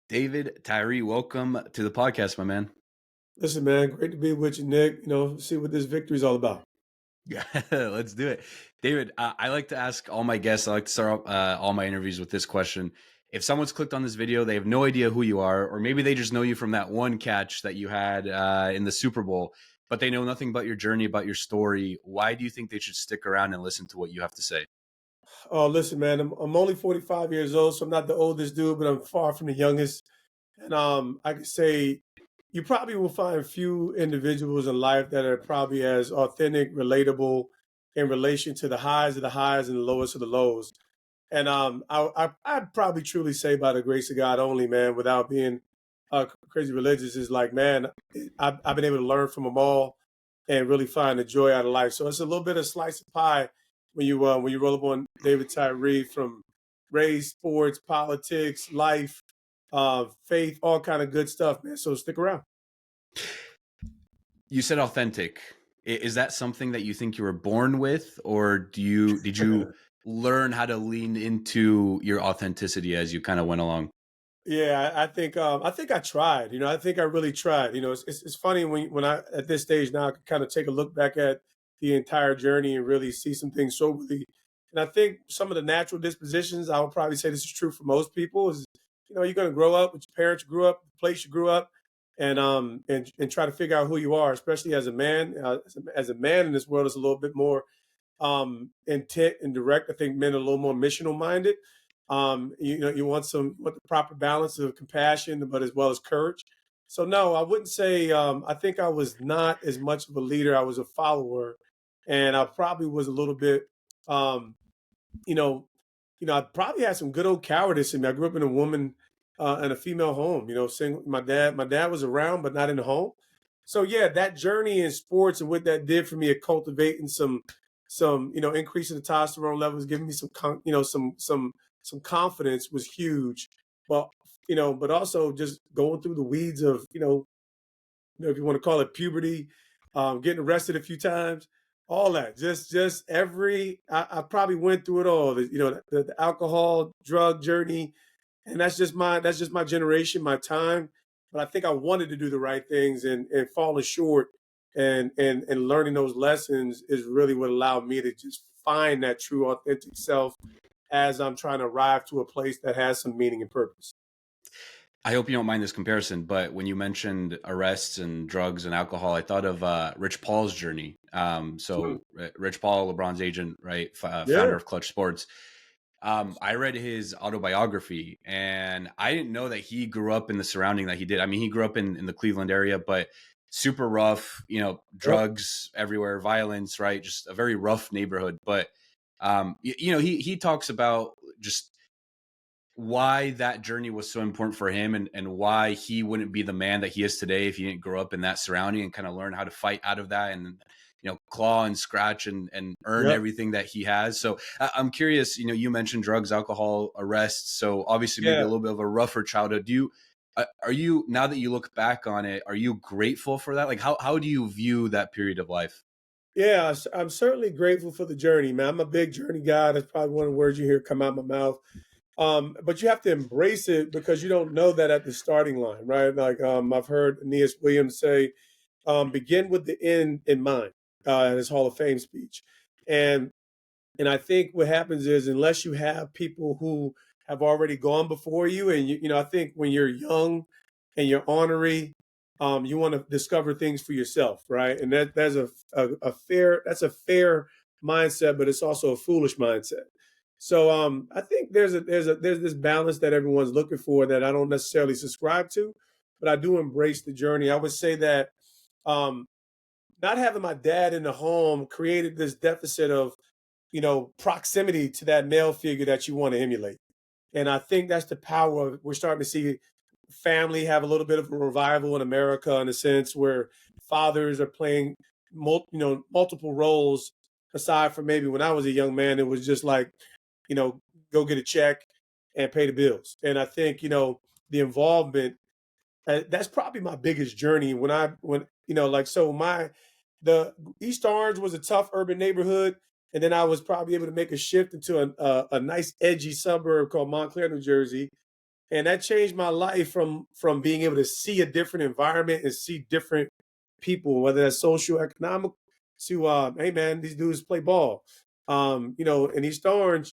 David, Tyree, welcome to the podcast, my man. Listen, man, great to be with you, Nick. See what this victory is all about. Yeah, let's do it. David, I like to ask all my guests, I like to start all my interviews with this question. If someone's clicked on this video, they have no idea who you are, or maybe they just know you from that one catch that you had in the Super Bowl, but they know nothing about your journey, about your story. Why do you think they should stick around and listen to what you have to say? Oh, listen, man, I'm only 45 years old, so I'm not the oldest dude, but I'm far from the youngest. And I could say you probably will find few individuals in life that are probably as authentic, relatable in relation to the highs of the highs and the lowest of the lows. And I'd probably truly say by the grace of God only, man, without being crazy religious, is like, man, I've been able to learn from them all and really find the joy out of life. So it's a little bit of slice of pie when you roll up on David Tyree from race, sports, politics, life, faith, all kind of good stuff, man. So stick around. You said authentic. Is that something that you think you were born with, or did you learn how to lean into your authenticity as you kind of went along? Yeah, I think I tried. I think I really tried. It's funny when I at this stage now I can kind of take a look back at the entire journey and really see some things soberly. And I think some of the natural dispositions, I would probably say this is true for most people, is you're going to grow up with your parents you grew up, the place you grew up, and try to figure out who you are, especially as a man. As a man in this world, is a little bit more intent and direct. I think men are a little more missional minded. You want the proper balance of compassion, but as well as courage. So no, I wouldn't say. I think I was not as much of a leader. I was a follower, and I probably was a little bit. Um, you know, I probably had some good old cowardice in me. I grew up in a woman in a female home. Single. My dad was around, but not in the home. So yeah, that journey in sports and what that did for me at cultivating some increasing the testosterone levels, giving me some confidence was huge. But but also just going through the weeds of if you want to call it puberty, getting arrested a few times, all that. Just I probably went through it all. The alcohol, drug journey, and that's just my generation, my time. But I think I wanted to do the right things and falling short and learning those lessons is really what allowed me to just find that true authentic self as I'm trying to arrive to a place that has some meaning and purpose. I hope you don't mind this comparison, but when you mentioned arrests and drugs and alcohol, I thought of Rich Paul's journey. Hmm. Rich Paul, LeBron's agent, right, founder Yeah. of Clutch Sports. I read his autobiography, and I didn't know that he grew up in the surrounding that he did. I mean, he grew up in the Cleveland area, but super rough, Yep. drugs everywhere, violence, right? Just a very rough neighborhood. But he talks about just why that journey was so important for him, and why he wouldn't be the man that he is today if he didn't grow up in that surrounding and kind of learn how to fight out of that, and claw and scratch and earn Yep. everything that he has. So I'm curious, you mentioned drugs, alcohol, arrests, so obviously maybe a Yeah. little bit of a rougher childhood. Are you, now that you look back on it, are you grateful for that? Like, how do you view that period of life? Yeah, I'm certainly grateful for the journey, man. I'm a big journey guy. That's probably one of the words you hear come out of my mouth. But you have to embrace it because you don't know that at the starting line, right? Like I've heard Aeneas Williams say, begin with the end in mind in his Hall of Fame speech. And and I think what happens is unless you have people who have already gone before you, and I think when you're young and you're ornery, you want to discover things for yourself, right? And that's a fair mindset, but it's also a foolish mindset. So I think there's this balance that everyone's looking for that I don't necessarily subscribe to, but I do embrace the journey. I would say that um, not having my dad in the home created this deficit of proximity to that male figure that you want to emulate. And I think that's the power of we're starting to see family have a little bit of a revival in America in a sense where fathers are playing multiple roles aside from maybe when I was a young man, it was just like, go get a check and pay the bills. And I think, the involvement that's probably my biggest journey when like so my the East Orange was a tough urban neighborhood, and then I was probably able to make a shift into a nice edgy suburb called Montclair, New Jersey, and that changed my life from being able to see a different environment and see different people, whether that's social, economic, to hey man, these dudes play ball. In East Orange,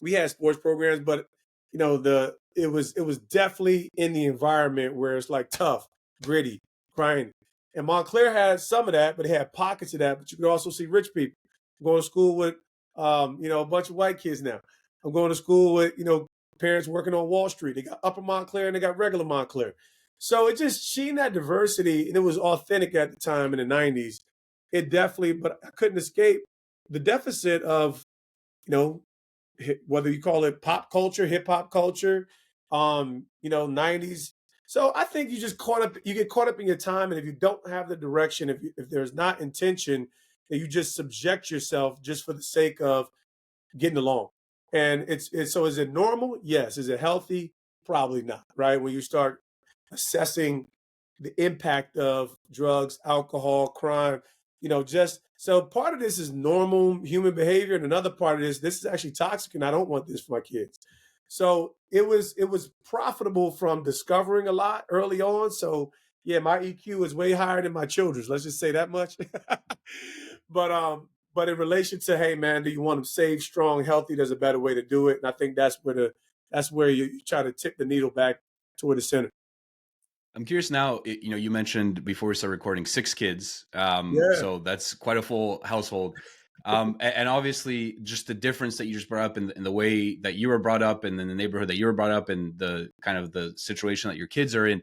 we had sports programs, but it was definitely in the environment where it's like tough, gritty, grinding. And Montclair had some of that, but it had pockets of that. But you could also see rich people. I'm going to school with a bunch of white kids now. I'm going to school with parents working on Wall Street. They got Upper Montclair and they got regular Montclair. So it just seeing that diversity, and it was authentic at the time in the '90s. It definitely, but I couldn't escape the deficit of you know whether you call it pop culture, hip hop culture, 90s. So I think you get caught up in your time, and if you don't have the direction, if there's not intention, then you just subject yourself just for the sake of getting along. And it's so is it normal? Yes. Is it healthy? Probably not, right? When you start assessing the impact of drugs, alcohol, crime, just so part of this is normal human behavior, and another part of this is actually toxic, and I don't want this for my kids. So it was profitable from discovering a lot early on. So yeah, my EQ is way higher than my children's. Let's just say that much. But in relation to, hey man, do you want them safe, strong, healthy? There's a better way to do it, and I think that's where you try to tip the needle back toward the center. I'm curious now. You mentioned before we started recording 6 kids, Yeah, so that's quite a full household. And obviously, just the difference that you just brought up in the way that you were brought up, and then the neighborhood that you were brought up, and the kind of the situation that your kids are in.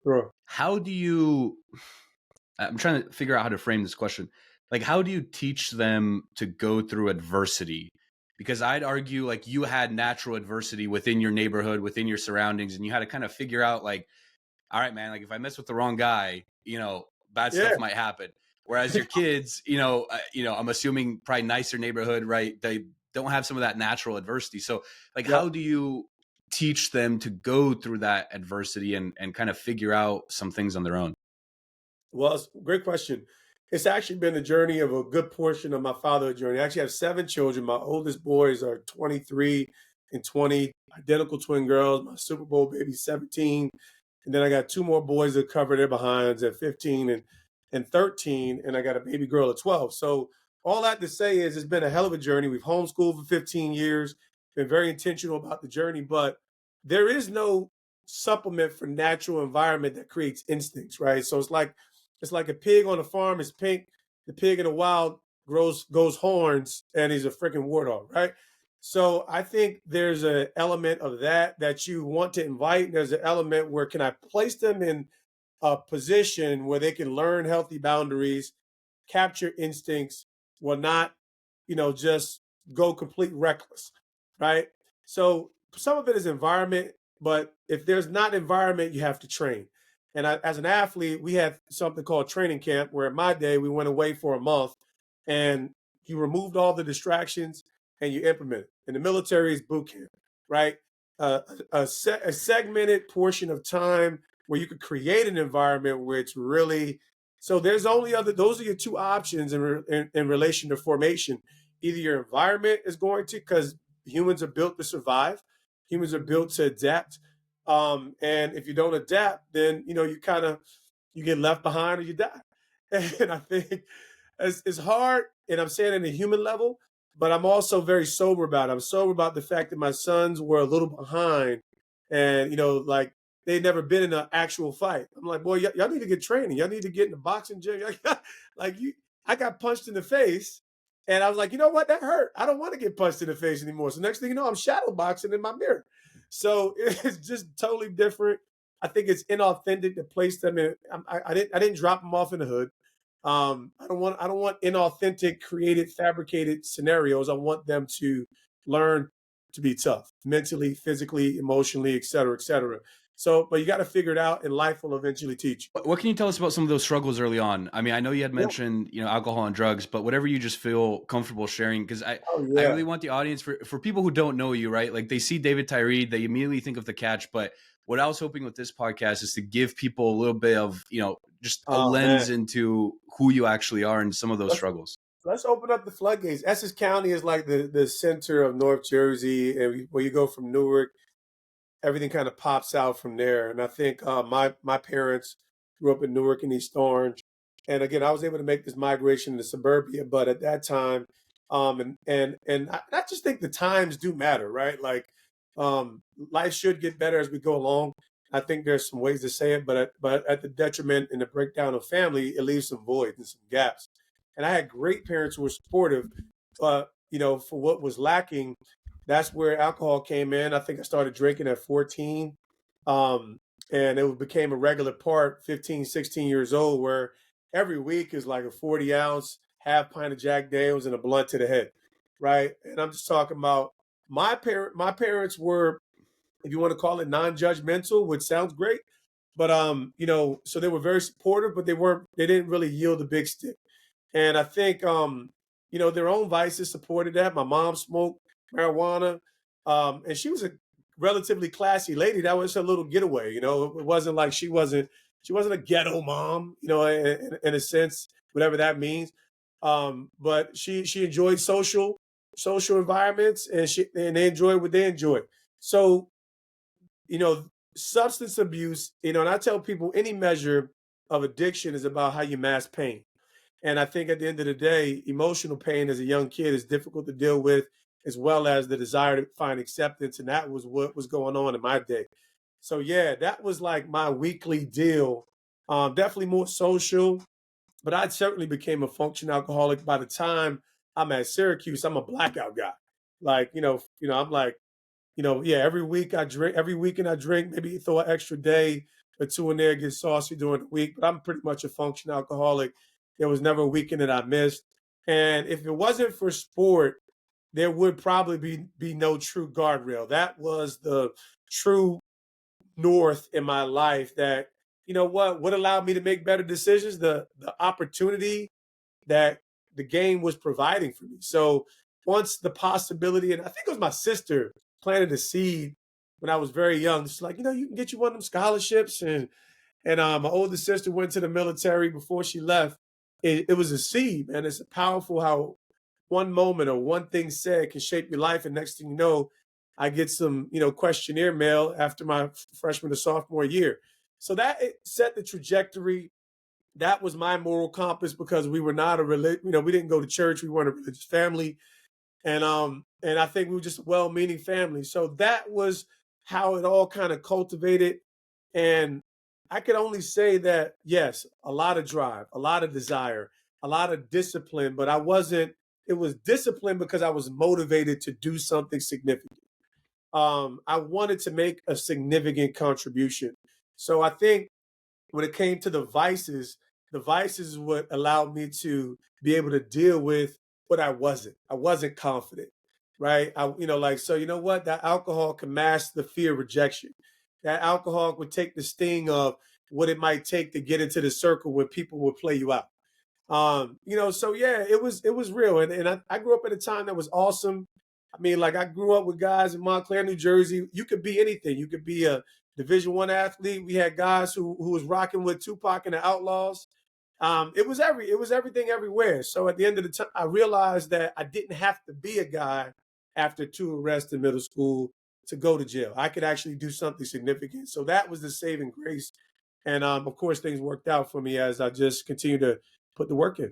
sure. How do you? I'm trying to figure out how to frame this question. Like, how do you teach them to go through adversity? Because I'd argue like you had natural adversity within your neighborhood, within your surroundings, and you had to kind of figure out like, all right, man, like if I mess with the wrong guy, bad Yeah. stuff might happen. Whereas your kids, I'm assuming probably nicer neighborhood, right? They don't have some of that natural adversity. So, like, Yep. how do you teach them to go through that adversity and kind of figure out some things on their own? Well, it's a great question. It's actually been the journey of a good portion of my fatherhood journey. I actually have 7 children. My oldest boys are 23 and 20, identical twin girls. My Super Bowl baby, 17. And then I got 2 more boys that cover their behinds at 15 and 13. And I got a baby girl at 12. So all that to say is it's been a hell of a journey. We've homeschooled for 15 years, been very intentional about the journey, but there is no supplement for natural environment that creates instincts, right? So it's like a pig on a farm is pink. The pig in the wild goes horns, and he's a freaking war dog, right? So I think there's an element of that you want to invite. There's an element where can I place them in a position where they can learn healthy boundaries, capture instincts, will not, just go complete reckless, right? So some of it is environment, but if there's not environment, you have to train. And as an athlete, we had something called training camp, where in my day we went away for a month, and you removed all the distractions and you implemented. In the military, is boot camp, right? A segmented portion of time where you could create an environment where it's really so there's only other those are your two options in relation to formation. Either your environment is going to, because humans are built to survive, humans are built to adapt. And if you don't adapt, then you kind of you get left behind or you die. And I think it's hard, and I'm saying it at a human level, but I'm also very sober about it. I'm sober about the fact that my sons were a little behind, and like they'd never been in an actual fight. I'm like, boy, y'all need to get training. Y'all need to get in the boxing gym. Like you, I got punched in the face, and I was like, you know what, that hurt. I don't want to get punched in the face anymore. So next thing you know, I'm shadow boxing in my mirror. So it's just totally different. I think it's inauthentic to place them in. I didn't drop them off in the hood. I don't want inauthentic, created, fabricated scenarios. I want them to learn to be tough, mentally, physically, emotionally, et cetera, et cetera. So, but you got to figure it out, and life will eventually teach What can you tell us about some of those struggles early on? I mean, I know you had you. Yeah. mentioned, alcohol and drugs, but whatever you just feel comfortable sharing, because Oh I yeah. really want the audience for people who don't know you, right? Like they see David Tyree, they immediately think of the catch. But what I was hoping with this podcast is to give people a little bit of, just a Oh man. lens into who you actually are and some of those Let's struggles. let's open up the floodgates. Essex County is like the center of North Jersey, and where you go from Newark. everything kind of pops out from there. And I think my parents grew up in Newark and East Orange, and again, I was able to make this migration to suburbia. But at that time, I just think the times do matter, right? Like, life should get better as we go along. I think there's some ways to say it, but at the detriment and the breakdown of family, it leaves some voids and some gaps. And I had great parents who were supportive, but for what was lacking, that's where alcohol came in. I think I started drinking at 14. Um, and it became a regular part 15, 16 years old, where every week is like a 40 ounce, half pint of Jack Daniels and a blunt to the head. Right. And I'm just talking about my parents were, if you want to call it, non-judgmental, which sounds great. But so they were very supportive, but they didn't really yield a big stick. And I think their own vices supported that. My mom smoked marijuana, and she was a relatively classy lady. That was her little getaway. It wasn't like she wasn't a ghetto mom, in a sense, whatever that means. But she enjoyed social environments, and they enjoyed what they enjoyed. So, you know, substance abuse, and I tell people any measure of addiction is about how you mask pain. And I think at the end of the day, emotional pain as a young kid is difficult to deal with, as well as the desire to find acceptance. And that was what was going on in my day. So, yeah, that was like my weekly deal. Definitely more social, but I certainly became a functional alcoholic by the time I'm at Syracuse. I'm a blackout guy. Like, I'm like, yeah, every weekend I drink, maybe throw an extra day or two in there, get saucy during the week. But I'm pretty much a functional alcoholic. There was never a weekend that I missed. And if it wasn't for sport, there would probably be no true guardrail. That was the true north in my life that, what allowed me to make better decisions, the opportunity that the game was providing for me. So once the possibility, and I think it was my sister planted a seed when I was very young. She's like, you can get you one of them scholarships, and my older sister went to the military before she left. It was a seed, man. It's powerful how one moment or one thing said can shape your life, and next thing you know, I get some questionnaire mail after my freshman to sophomore year. So that it set the trajectory. That was my moral compass because we were not we didn't go to church, we weren't a religious family, and I think we were just a well-meaning family. So that was how it all kind of cultivated. And I could only say that yes, a lot of drive, a lot of desire, a lot of discipline, but I wasn't it was discipline because I was motivated to do something significant. I wanted to make a significant contribution. So I think when it came to the vices is what allowed me to be able to deal with what I wasn't. I wasn't confident, right? So you know what? That alcohol can mask the fear of rejection. That alcohol would take the sting of what it might take to get into the circle where people would play you out. So yeah, it was real. And I grew up at a time that was awesome. I mean, like I grew up with guys in Montclair, New Jersey. You could be anything. You could be a Division 1 athlete. We had guys who was rocking with Tupac and the Outlaws. It was everything everywhere. So at the end of the time, I realized that I didn't have to be a guy after 2 arrests in middle school to go to jail. I could actually do something significant. So that was the saving grace. And of course, things worked out for me as I just continued to put the work in.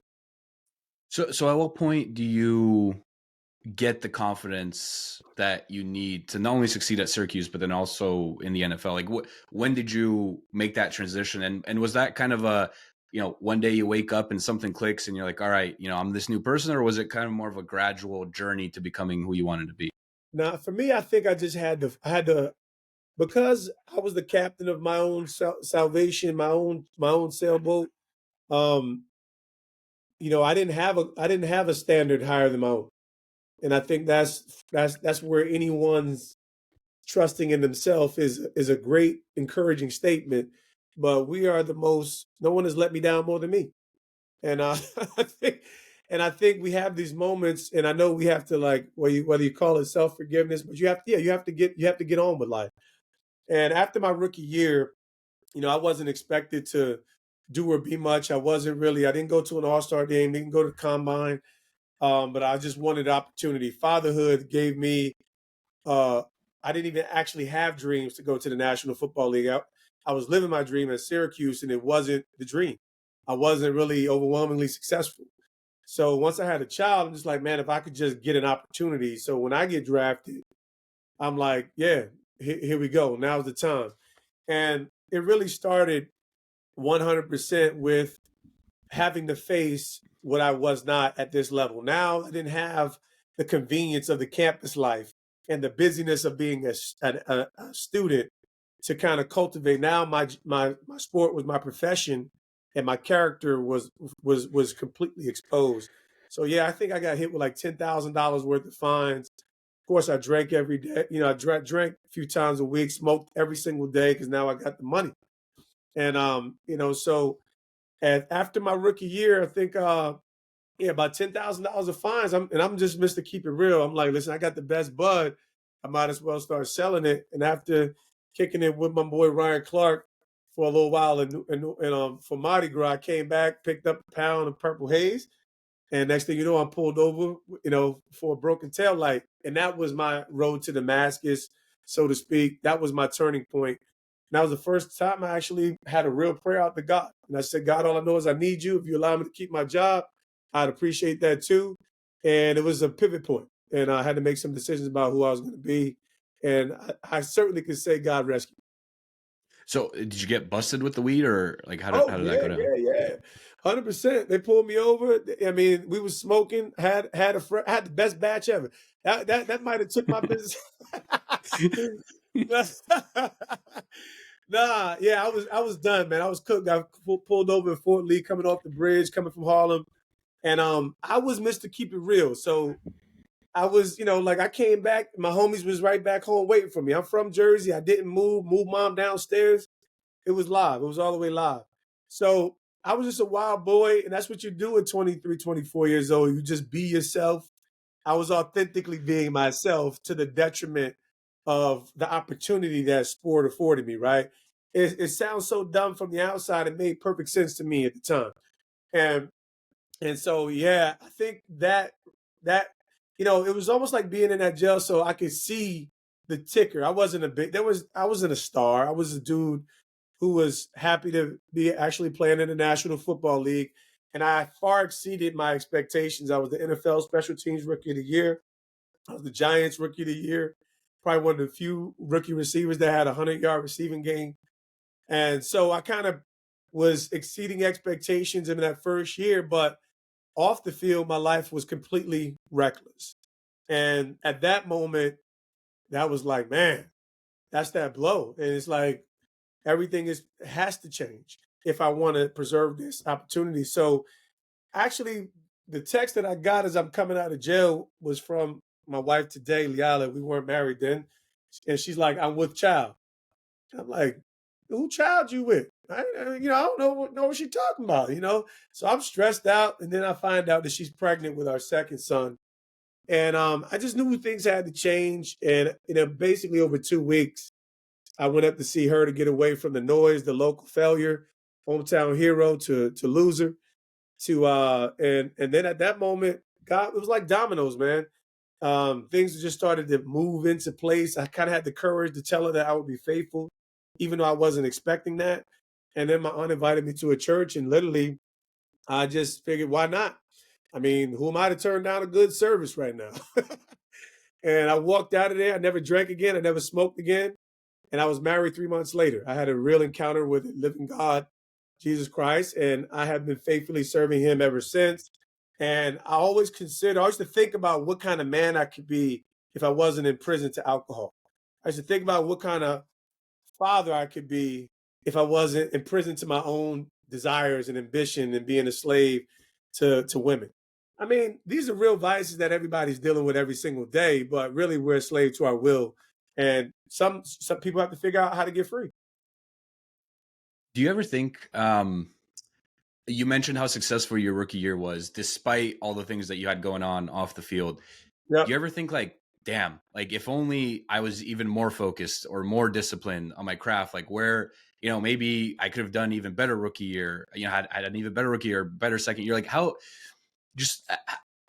So at what point do you get the confidence that you need to not only succeed at Syracuse, but then also in the NFL? Like, when did you make that transition? And was that kind of a, one day you wake up and something clicks and you're like, all right, I'm this new person, or was it kind of more of a gradual journey to becoming who you wanted to be? Now, for me, I think I just had to because I was the captain of my own salvation, my own sailboat. Um, I didn't have a standard higher than my own, and I think that's where anyone's trusting in themselves is a great encouraging statement. But we are the most. No one has let me down more than me, and I think. And I think we have these moments, and I know we have to like whether you call it self forgiveness, but you have to get on with life. And after my rookie year, I wasn't expected to do or be much. I didn't go to an all-star game, didn't go to the combine, but I just wanted the opportunity. Fatherhood gave me uh, I didn't even actually have dreams to go to the National Football League. I was living my dream at Syracuse, and it wasn't the dream. I wasn't really overwhelmingly successful. So once I had a child, I'm just like, man, if I could just get an opportunity. So when I get drafted, I'm like, yeah, here we go. Now's the time. And it really started 100% with having to face what I was not at this level. Now I didn't have the convenience of the campus life and the busyness of being a student to kind of cultivate. Now my sport was my profession, and my character was completely exposed. So yeah, I think I got hit with like $10,000 worth of fines. Of course, I drank every day. You know, I drank a few times a week, smoked every single day because now I got the money. And so and after my rookie year, I think yeah, about $10,000 of fines. I'm just Mr. Keep It Real. I'm like, listen, I got the best bud. I might as well start selling it. And after kicking it with my boy Ryan Clark for a little while for Mardi Gras, I came back, picked up a pound of Purple Haze, and next thing you know, I'm pulled over, for a broken tail light. And that was my road to Damascus, so to speak. That was my turning point. And that was the first time I actually had a real prayer out to God. And I said, God, all I know is I need you. If you allow me to keep my job, I'd appreciate that too. And it was a pivot point. And I had to make some decisions about who I was going to be. And I certainly could say God rescued me. So did you get busted with the weed, or like how Oh did that yeah, go down? yeah, yeah. 100%. They pulled me over. I mean, we was smoking. Had the best batch ever. That might have took my business. Nah, yeah, I was done, man. I was cooked. I pulled over in Fort Lee, coming off the bridge, coming from Harlem, and I was Mr. Keep It Real. So I was, like I came back. My homies was right back home waiting for me. I'm from Jersey. I didn't move mom downstairs. It was live. It was all the way live. So I was just a wild boy, and that's what you do at 23, 24 years old. You just be yourself. I was authentically being myself to the detriment of the opportunity that sport afforded me, right? It sounds so dumb from the outside. It made perfect sense to me at the time. And and so yeah, I think that it was almost like being in that jail so I could see the ticker. I wasn't a star. I was a dude who was happy to be actually playing in the National Football League. And I far exceeded my expectations. I was the NFL Special Teams Rookie of the Year. I was the Giants Rookie of the Year. Probably one of the few rookie receivers that had a 100-yard receiving game. And so I kind of was exceeding expectations in that first year, but off the field, my life was completely reckless. And at that moment, that was like, man, that's that blow. And it's like, everything has to change if I want to preserve this opportunity. So actually, the text that I got as I'm coming out of jail was from my wife today, Liala. We weren't married then, and she's like, "I'm with child." I'm like, "Who child you with?" I don't know what she's talking about. So I'm stressed out, and then I find out that she's pregnant with our second son, and I just knew things had to change, and basically over 2 weeks. I went up to see her to get away from the noise, the local failure, hometown hero to loser, and then at that moment, God, it was like dominoes, man. Things just started to move into place. I kind of had the courage to tell her that I would be faithful, even though I wasn't expecting that. And then my aunt invited me to a church, and literally, I just figured, why not? I mean, who am I to turn down a good service right now? And I walked out of there. I never drank again. I never smoked again. And I was married 3 months later. I had a real encounter with the living God, Jesus Christ, and I have been faithfully serving him ever since. And I used to think about what kind of man I could be if I wasn't in prison to alcohol. I used to think about what kind of father I could be if I wasn't in prison to my own desires and ambition and being a slave to women. I mean, these are real vices that everybody's dealing with every single day, but really we're a slave to our will. And some people have to figure out how to get free. Do you ever think you mentioned how successful your rookie year was despite all the things that you had going on off the field? Do Yep. you ever think like, damn, like if only I was even more focused or more disciplined on my craft, like where, maybe I could have done even better rookie year, had an even better rookie year, better second year. Like how just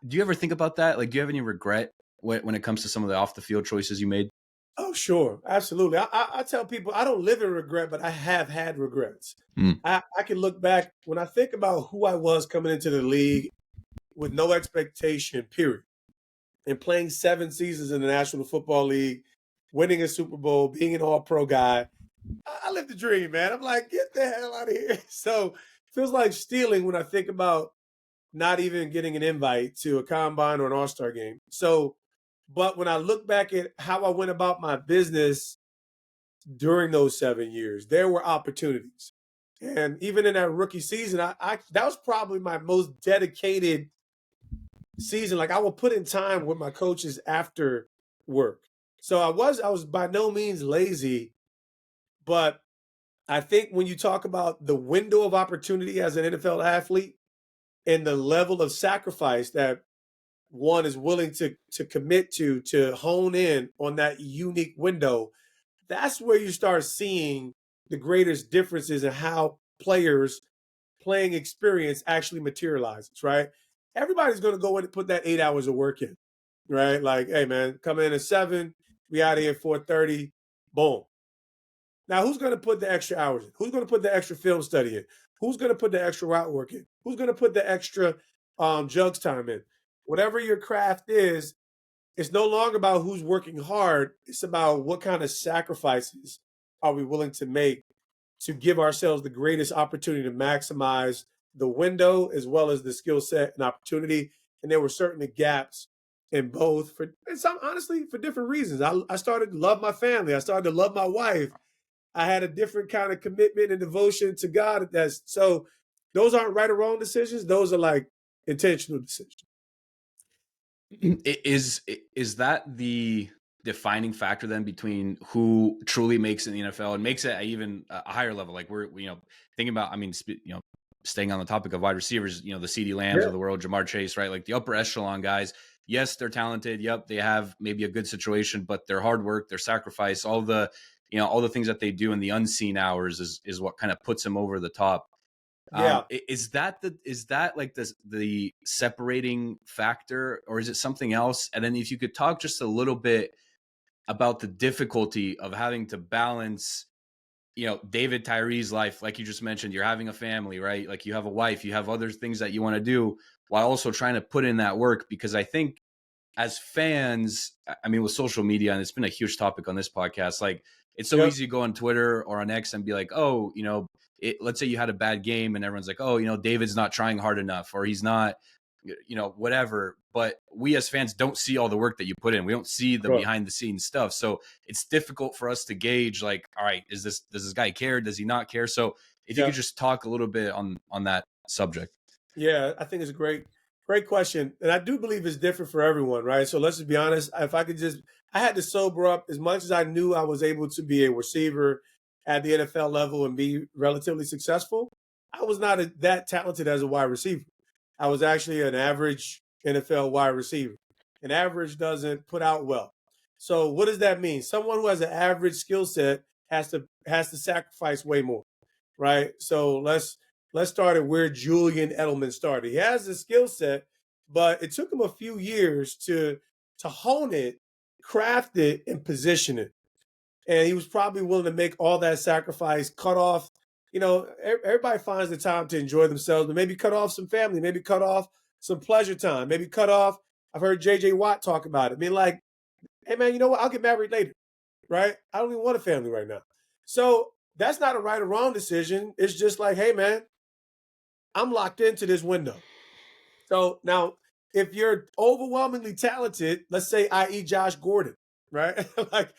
do you ever think about that? Like, do you have any regret when it comes to some of the off the field choices you made? Oh, sure. Absolutely. I tell people I don't live in regret, but I have had regrets. Mm. I can look back when I think about who I was coming into the league with no expectation, period, and playing 7 seasons in the National Football League, winning a Super Bowl, being an all pro guy. I lived the dream, man. I'm like, get the hell out of here. So feels like stealing when I think about not even getting an invite to a combine or an all-star game. So, but when I look back at how I went about my business during those 7 years, there were opportunities. And even in that rookie season, I that was probably my most dedicated season. Like I will put in time with my coaches after work. So I was by no means lazy, but I think when you talk about the window of opportunity as an NFL athlete and the level of sacrifice that one is willing to commit to hone in on that unique window, that's where you start seeing the greatest differences in how players playing experience actually materializes, right? Everybody's going to go in and put that 8 hours of work in, right? Like, hey man, come in at 7, be out of here at 4:30, boom. Now, who's going to put the extra hours in? Who's going to put the extra film study in? Who's going to put the extra route work in? Who's going to put the extra jugs time in? Whatever your craft is, it's no longer about who's working hard. It's about what kind of sacrifices are we willing to make to give ourselves the greatest opportunity to maximize the window as well as the skill set and opportunity. And there were certainly gaps in both for and some honestly for different reasons. I started to love my family. I started to love my wife. I had a different kind of commitment and devotion to God. That's so those aren't right or wrong decisions. Those are like intentional decisions. Is that the defining factor then between who truly makes it in the NFL and makes it at even a higher level? Like we're thinking about, I mean, staying on the topic of wide receivers, the CD Lambs Yeah. of the world, Jamar Chase, right? Like the upper echelon guys. Yes, they're talented. Yep, they have maybe a good situation, but their hard work, their sacrifice, all the things that they do in the unseen hours is what kind of puts them over the top. Yeah. Is that like the separating factor, or is it something else? And then if you could talk just a little bit about the difficulty of having to balance, David Tyree's life, like you just mentioned, you're having a family, right? Like you have a wife, you have other things that you want to do while also trying to put in that work. Because I think as fans, I mean, with social media, and it's been a huge topic on this podcast, like it's so Yep. easy to go on Twitter or on X and be like, oh, let's say you had a bad game and everyone's like, oh, David's not trying hard enough or he's not, whatever. But we as fans don't see all the work that you put in. We don't see the Sure. behind the scenes stuff. So it's difficult for us to gauge like, all right, does this guy care? Does he not care? So if you could Yep. just talk a little bit on that subject. Yeah, I think it's a great question. And I do believe it's different for everyone, right? So let's just be honest. If I could just, I had to sober up as much as I knew I was able to be a receiver at the NFL level and be relatively successful. I was not that talented as a wide receiver. I was actually an average NFL wide receiver. An average doesn't put out well. So what does that mean? Someone who has an average skill set has to sacrifice way more, right? So let's start at where Julian Edelman started. He has the skill set, but it took him a few years to hone it, craft it, and position it. And he was probably willing to make all that sacrifice, cut off. Everybody finds the time to enjoy themselves, but maybe cut off some family, maybe cut off some pleasure time, maybe cut off. I've heard JJ Watt talk about it. I mean, like, hey man, you know what? I'll get married later, right? I don't even want a family right now. So that's not a right or wrong decision. It's just like, hey man, I'm locked into this window. So now, if you're overwhelmingly talented, let's say, i.e., Josh Gordon, right? Like,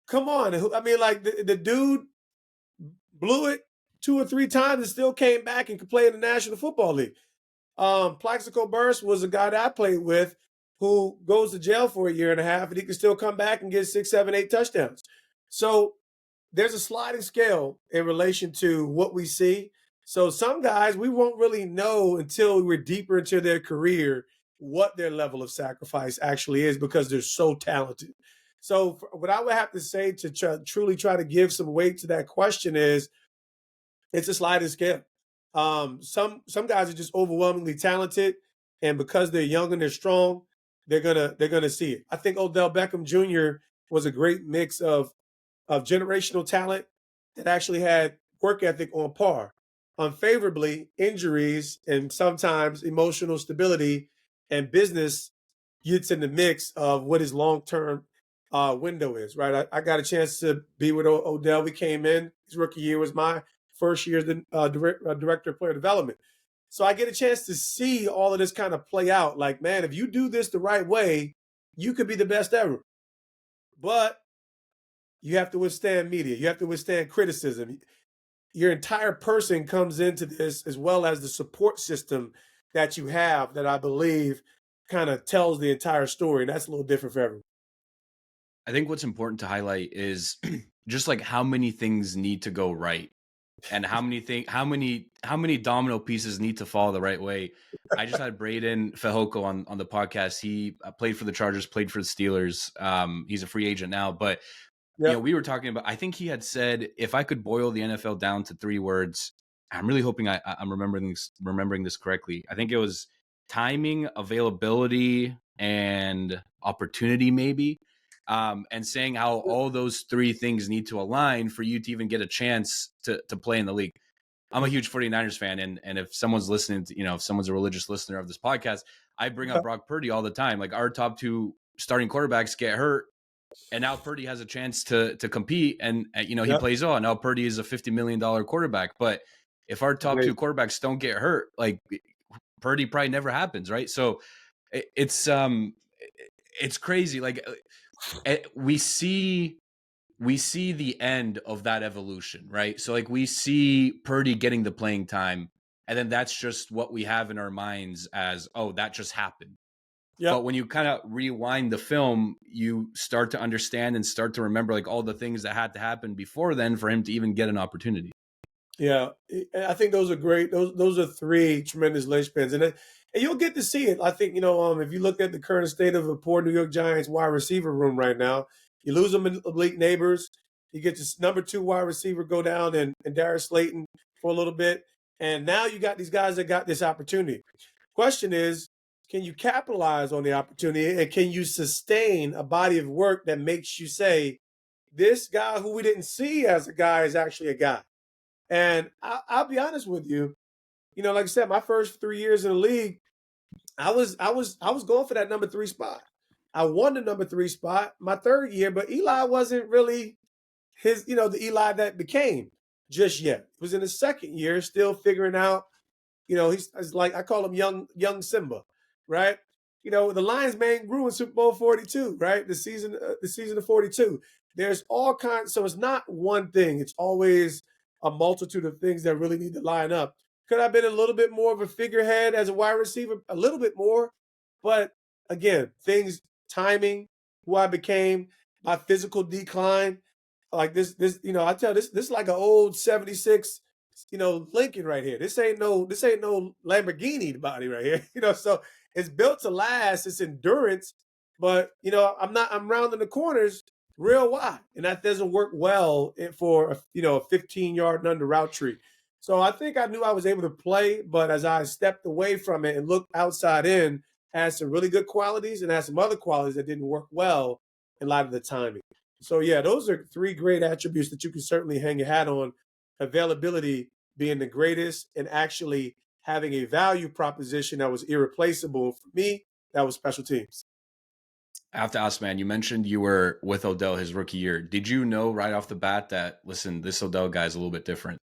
come on. I mean, like, the dude blew it 2 or 3 times and still came back and could play in the National Football League. Plaxico Burst was a guy that I played with who goes to jail for a year and a half, and he can still come back and get 6, 7, 8 touchdowns. So there's a sliding scale in relation to what we see. So some guys we won't really know until we're deeper into their career what their level of sacrifice actually is because they're so talented. So what I would have to say to truly try to give some weight to that question is it's a sliding scale. Some guys are just overwhelmingly talented, and because they're young and they're strong, they're gonna see it. I think Odell Beckham Jr. was a great mix of generational talent that actually had work ethic on par. Unfavorably, injuries and sometimes emotional stability and business gets in the mix of what his long term window is, right? I got a chance to be with Odell. We came in, his rookie year was my first year as the director of player development. So I get a chance to see all of this kind of play out. Like, man, if you do this the right way, you could be the best ever. But you have to withstand media. You have to withstand criticism. Your entire person comes into this as well as the support system that you have that I believe kind of tells the entire story. And that's a little different for everyone. I think what's important to highlight is just like how many things need to go right and how many domino pieces need to fall the right way. I just had Braden Fehoko on the podcast. He played for the Chargers, played for the Steelers. He's a free agent now, but Yep. we were talking about, I think he had said, if I could boil the NFL down to 3 words, I'm really hoping I'm remembering this correctly. I think it was timing, availability, and opportunity, maybe. And saying how all those 3 things need to align for you to even get a chance to play in the league. I'm a huge 49ers fan, and if someone's listening to, if someone's a religious listener of this podcast, I bring up Brock Purdy all the time. Like, our top 2 starting quarterbacks get hurt, and now Purdy has a chance to compete, and he Yep. plays on. Now Purdy is a $50 million quarterback, but if our top 2 Amazing. quarterbacks don't get hurt, like, Purdy probably never happens, right? So it's crazy. Like, we see the end of that evolution, right? So, like, we see Purdy getting the playing time, and then that's just what we have in our minds as, oh, that just happened. But Yep. when you kind of rewind the film, you start to understand and start to remember, like, all the things that had to happen before then for him to even get an opportunity. Yeah, I think those are great. Those are 3 tremendous linchpins, and you'll get to see it. I think if you look at the current state of a poor New York Giants wide receiver room right now, you lose them in elite neighbors. You get this number 2 wide receiver go down and Darius Slayton for a little bit, and now you got these guys that got this opportunity. Question is, can you capitalize on the opportunity and can you sustain a body of work that makes you say, this guy who we didn't see as a guy is actually a guy? And I'll be honest with you, like I said, my first 3 years in the league, I was going for that number 3 spot. I won the number 3 spot my third year, but Eli wasn't really the Eli that became just yet. He was in his second year, still figuring out. He's like, I call him young Simba, right? The Lions man grew in Super Bowl 42, right? The season of 42. There's all kinds, so it's not one thing. It's always a multitude of things that really need to line up. Could I have been a little bit more of a figurehead as a wide receiver? A little bit more. But again, things, timing, who I became, my physical decline. Like I tell this is like an old 76 Lincoln right here. This ain't no Lamborghini body right here. So it's built to last, it's endurance, but I'm rounding the corners real wide. And that doesn't work well for a 15-yard and under route tree. So I think I knew I was able to play, but as I stepped away from it and looked outside in, had some really good qualities and had some other qualities that didn't work well in light of the timing. So yeah, those are 3 great attributes that you can certainly hang your hat on. Availability being the greatest, and actually having a value proposition that was irreplaceable for me. That was special teams. I have to ask, man, you mentioned you were with Odell his rookie year. Did you know right off the bat that, listen, this Odell guy is a little bit different?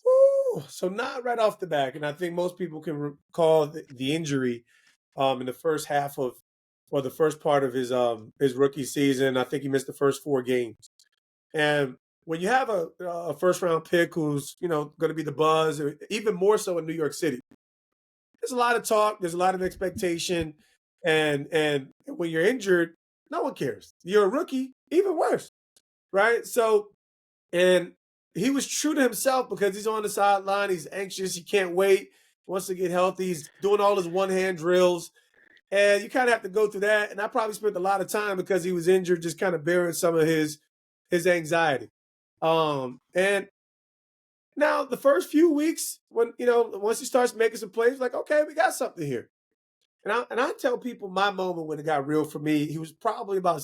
Ooh, so not right off the back, and I think most people can recall the injury in the first half of, or the first part of his rookie season. I think he missed the first 4 games. And when you have a first round pick who's going to be the buzz, even more so in New York City, there's a lot of talk, there's a lot of expectation, and when you're injured, no one cares. You're a rookie, even worse, right? So, and he was true to himself because he's on the sideline, he's anxious, he can't wait, wants to get healthy, he's doing all his one hand drills, and you kind of have to go through that. And I probably spent a lot of time because he was injured, just kind of bearing some of his anxiety. And now the first few weeks, when once he starts making some plays, like, okay, we got something here. And I tell people my moment when it got real for me, he was probably about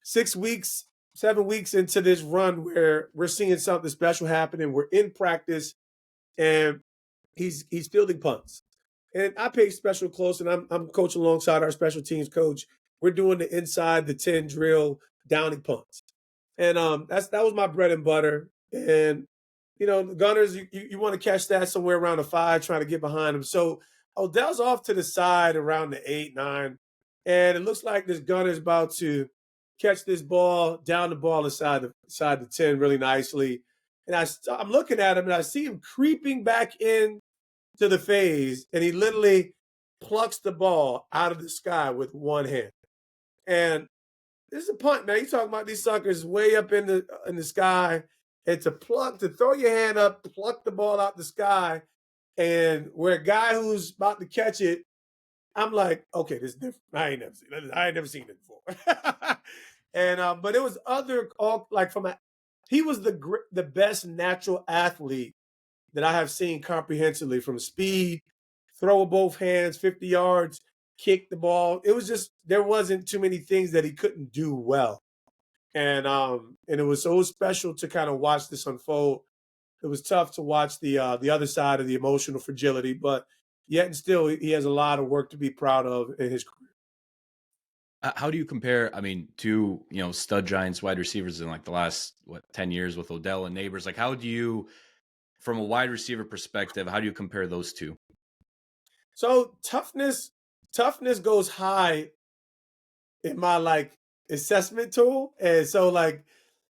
6 weeks, 7 weeks into this run where we're seeing something special happening. We're in practice and he's fielding punts. And I pay special close, and I'm coaching alongside our special teams coach. We're doing the inside the 10 drill downing punts. And that was my bread and butter. And the gunners, you want to catch that somewhere around the 5, trying to get behind them. So Odell's off to the side around the 8, 9. And it looks like this gunner's about to catch this ball, down the ball inside the 10 really nicely. And I'm looking at him and I see him creeping back in to the phase, and he literally plucks the ball out of the sky with one hand. And this is a punt, man. You talking about these suckers way up in the sky, and to throw your hand up, pluck the ball out the sky, and where a guy who's about to catch it, I'm like, okay, this is different. I ain't never seen it before. And but it was other all like he was the best natural athlete that I have seen comprehensively, from speed, throw with both hands, 50 yards, kick the ball. It was just there wasn't too many things that he couldn't do well. And it was so special to kind of watch this unfold. It was tough to watch the other side of the emotional fragility, but yet and still he has a lot of work to be proud of in his career. How do you compare? I mean, two stud Giants wide receivers in like the last 10 years with Odell and Neighbors. Like, how do you, from a wide receiver perspective, how do you compare those two? So toughness goes high in my assessment tool. And so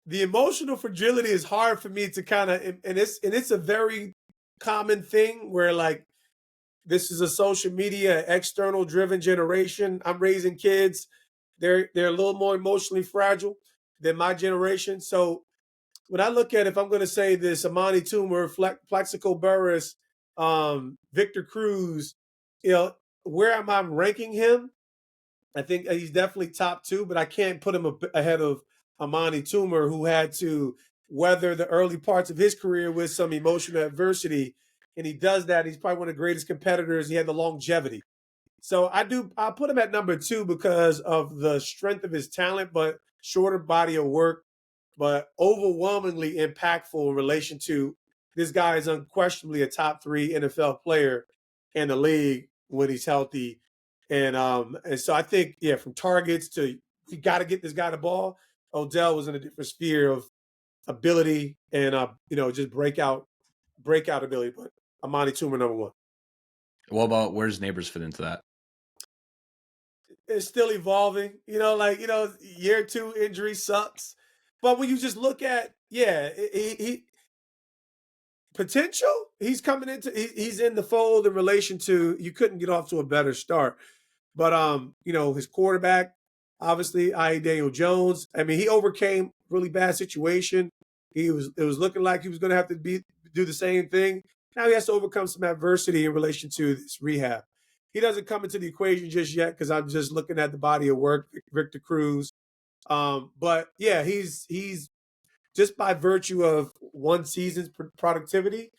the emotional fragility is hard for me to kind of, and it's a very common thing where this is a social media external driven generation. I'm raising kids. They're a little more emotionally fragile than my generation. So when I look at, if I'm going to say this, Amani Toomer, Plexico Burris, Victor Cruz, you know, where am I ranking him? I think he's definitely top 2, but I can't put him ahead of Amani Toomer, who had to weather the early parts of his career with some emotional adversity. And he does that. He's probably one of the greatest competitors. He had the longevity. So I put him at number 2 because of the strength of his talent, but shorter body of work, but overwhelmingly impactful in relation to this guy is unquestionably a top 3 NFL player in the league when he's healthy. And so I think, yeah, from targets to you got to get this guy the ball. Odell was in a different sphere of ability and just breakout ability. But Amani Toomer number 1. What about where's Neighbors fit into that? It's still evolving. Year 2 injury sucks. But when you just look at, yeah, he potential, he's in the fold in relation to you couldn't get off to a better start. But his quarterback, obviously, I.e. Daniel Jones. I mean, he overcame really bad situation. It was looking like he was going to have to do the same thing. Now he has to overcome some adversity in relation to this rehab. He doesn't come into the equation just yet because I'm just looking at the body of work, Victor Cruz. But yeah, he's just by virtue of one season's productivity,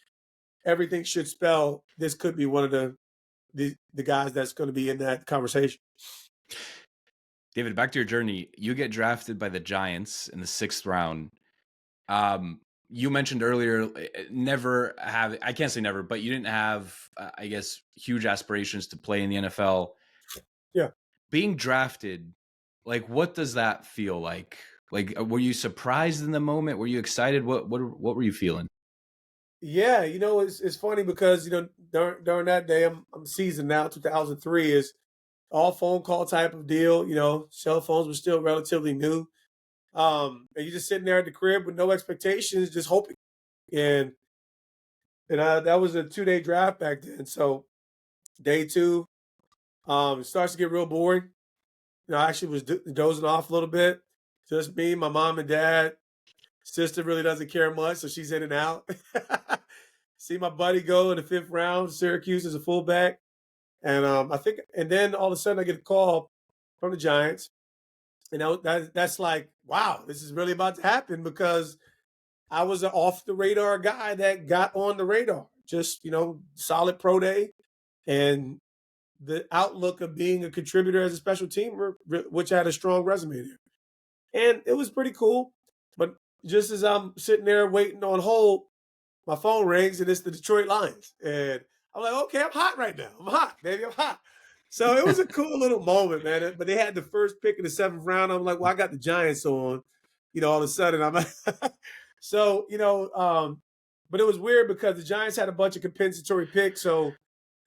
everything should spell this could be one of the guys that's going to be in that conversation. David, back to your journey. You get drafted by the Giants in the 6th round. You mentioned earlier, I can't say never, but you didn't have, I guess, huge aspirations to play in the NFL. Yeah. Being drafted, what does that feel like? Were you surprised in the moment? Were you excited? What were you feeling? Yeah, it's funny because during that day, I'm seasoned now. 2003 is all phone call type of deal. Cell phones were still relatively new, and you're just sitting there at the crib with no expectations, just hoping. And that was a 2-day draft back then. So day 2, it starts to get real boring. I actually was dozing off a little bit. Just me, my mom and dad. Sister really doesn't care much, so she's in and out. See my buddy go in the 5th round, Syracuse as a fullback. And and then all of a sudden I get a call from the Giants. And that's like, wow, this is really about to happen because I was an off the radar guy that got on the radar. Just, solid pro day and the outlook of being a contributor as a special teamer, which had a strong resume there. and it was pretty cool. But just as I'm sitting there waiting on hold, my phone rings and it's the Detroit Lions. And I'm like, okay, I'm hot right now. I'm hot, baby. I'm hot. So it was a cool little moment, man. But they had the first pick in the seventh round. I'm like, well, I got the Giants on. All of a sudden I'm so, but it was weird because the Giants had a bunch of compensatory picks. So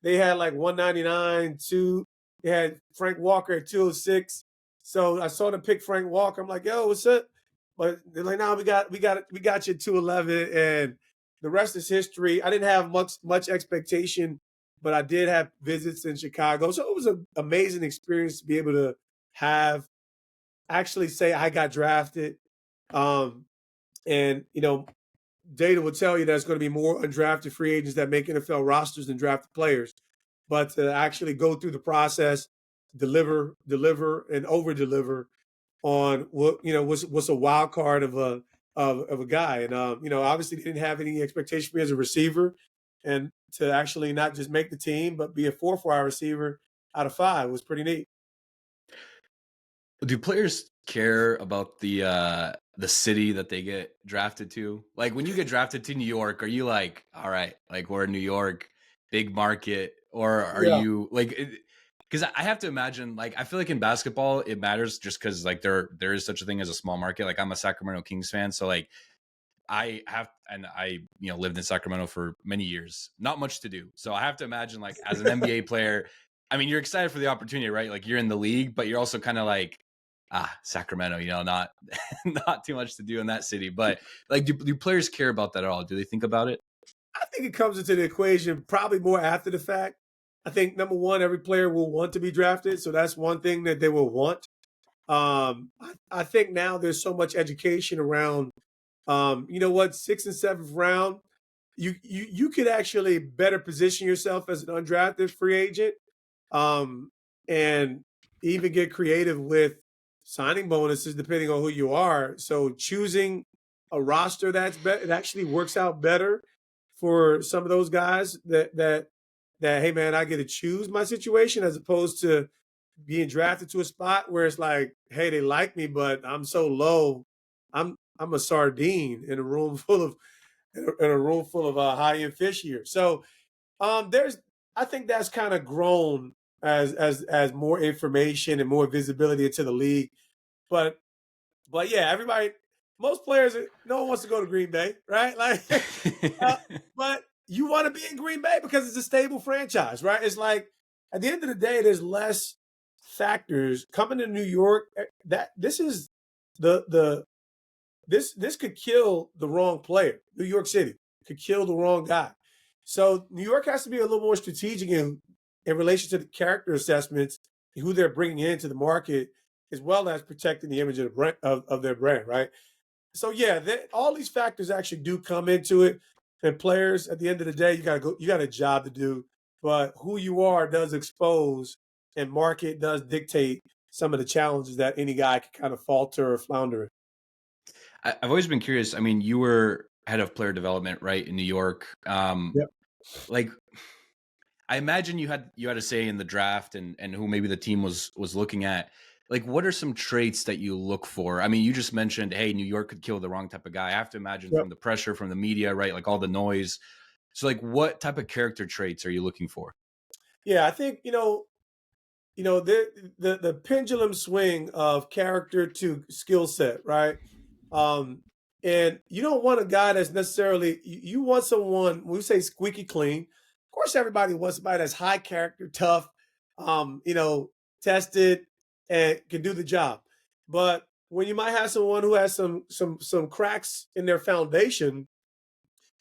they had like 199, two. They had Frank Walker at 206. So I saw them pick Frank Walker. I'm like, yo, what's up? But they're like, no, we got you at 211. And the rest is history. I didn't have much expectation, but I did have visits in Chicago. So it was an amazing experience to be able to have actually say I got drafted. Um, and data will tell you there's going to be more undrafted free agents that make NFL rosters than drafted players. But to actually go through the process, deliver, and over deliver on what's a wild card of a guy, and obviously they didn't have any expectation for me as a receiver, and to actually not just make the team but be a 4 wide receiver out of 5 was pretty neat. Do players care about the city that they get drafted to? Like when you get drafted to New York, are you like, all right, like we're in New York, big market, or are Yeah, you like? Because I have to imagine, like, I feel like in basketball it matters just because like there is such a thing as a small market. Like I'm a Sacramento Kings fan, so like I lived in Sacramento for many years. Not much to do. So I have to imagine like as an NBA player, I mean, you're excited for the opportunity, right? Like you're in the league, but you're also kind of like, Sacramento, not not too much to do in that city. But like do players care about that at all? Do they think about it? I think it comes into the equation probably more after the fact. I think number one, every player will want to be drafted, so that's one thing that they will want. I think now there's so much education around. You know what? Sixth and seventh round, you could actually better position yourself as an undrafted free agent, um, and even get creative with signing bonuses depending on who you are. So choosing a roster that's better, it actually works out better for some of those guys that hey man, I get to choose my situation as opposed to being drafted to a spot where it's like, hey, they like me, but I'm so low. I'm a sardine in a room full of high end fish here. So there's I think that's kind of grown as more information and more visibility into the league. But yeah, everybody, most players, no one wants to go to Green Bay, right? Like, uh, but you want to be in Green Bay because it's a stable franchise, right? It's like at the end of the day, there's less factors coming to New York. That this is the this could kill the wrong player. New York City could kill the wrong guy. So New York has to be a little more strategic in relation to the character assessments, who they're bringing into the market, as well as protecting the image of the brand of their brand, right? So yeah, all these factors actually do come into it. And players, at the end of the day, you got to go. You got a job to do, but who you are does expose, and market does dictate some of the challenges that any guy can kind of falter or flounder in. I've always been curious. I mean, you were head of player development, right, in New York. Yep. Like I imagine you had a say in the draft and who maybe the team was looking at. Like, what are some traits that you look for? I mean, you just mentioned, hey, New York could kill the wrong type of guy. I have to imagine Yep. from the pressure from the media, right? Like all the noise. So, like, what type of character traits are you looking for? Yeah, I think the pendulum swing of character to skill set, right? Um, and you don't want a guy that's necessarily you want someone when we say squeaky clean. Of course, everybody wants somebody that's high character, tough, tested, and can do the job. But when you might have someone who has some cracks in their foundation,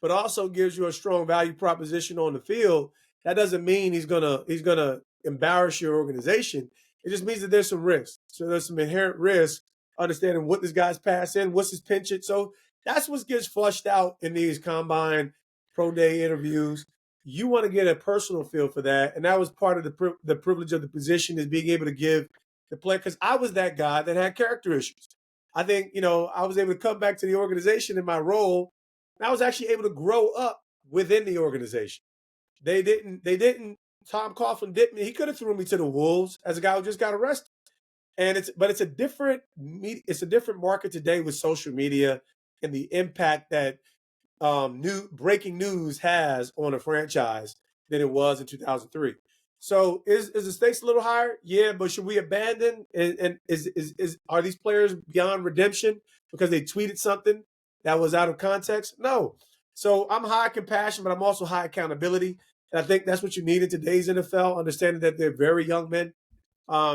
but also gives you a strong value proposition on the field, that doesn't mean he's gonna embarrass your organization. It just means that there's some risk. So there's some inherent risk, understanding what this guy's pass in, what's his pinch it. So that's what gets flushed out in these combine pro day interviews. You want to get a personal feel for that, and that was part of the privilege of the position is being able to give the player. Because I was that guy that had character issues. I think I was able to come back to the organization in my role, and I was actually able to grow up within the organization. They didn't. Tom Coughlin didn't. He could have thrown me to the wolves as a guy who just got arrested. And it's a different it's a different market today with social media and the impact that new breaking news has on a franchise than it was in 2003. So is the stakes a little higher? Yeah, but should we abandon and is are these players beyond redemption because they tweeted something that was out of context? No. So I'm high compassion, but I'm also high accountability. And I think that's what you need in today's NFL, understanding that they're very young men.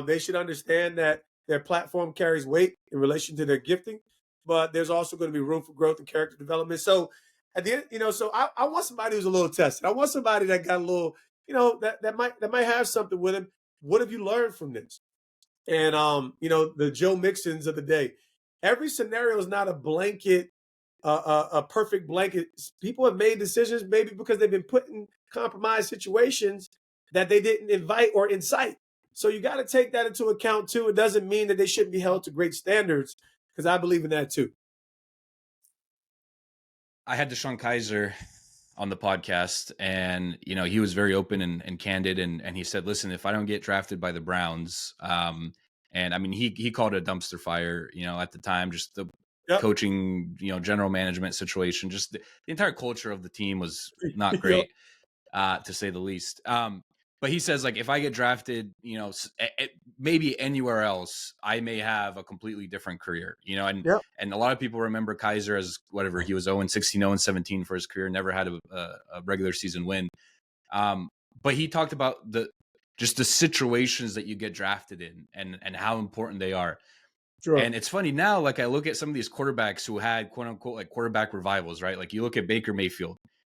They should understand that their platform carries weight in relation to their gifting, but there's also going to be room for growth and character development. So at the end, so I want somebody who's a little tested. I want somebody that got a little, that might have something with him. What have you learned from this? And the Joe Mixons of the day. Every scenario is not a blanket, a perfect blanket. People have made decisions maybe because they've been put in compromised situations that they didn't invite or incite. So you got to take that into account too. It doesn't mean that they shouldn't be held to great standards because I believe in that too. I had Deshaun Kaiser on the podcast, and he was very open and candid, and he said, "Listen, if I don't get drafted by the Browns, and I mean he called it a dumpster fire, at the time, just the Yep. coaching, general management situation, just the entire culture of the team was not Yep. great, to say the least. But he says, like, if I get drafted, maybe anywhere else, I may have a completely different career, and Yep. and a lot of people remember Kaiser as whatever he was 0-16, 0-17 for his career, never had a regular season win. But he talked about just the situations that you get drafted in and how important they are. Sure. And it's funny now, like I look at some of these quarterbacks who had quote unquote like quarterback revivals, right? Like you look at Baker Mayfield.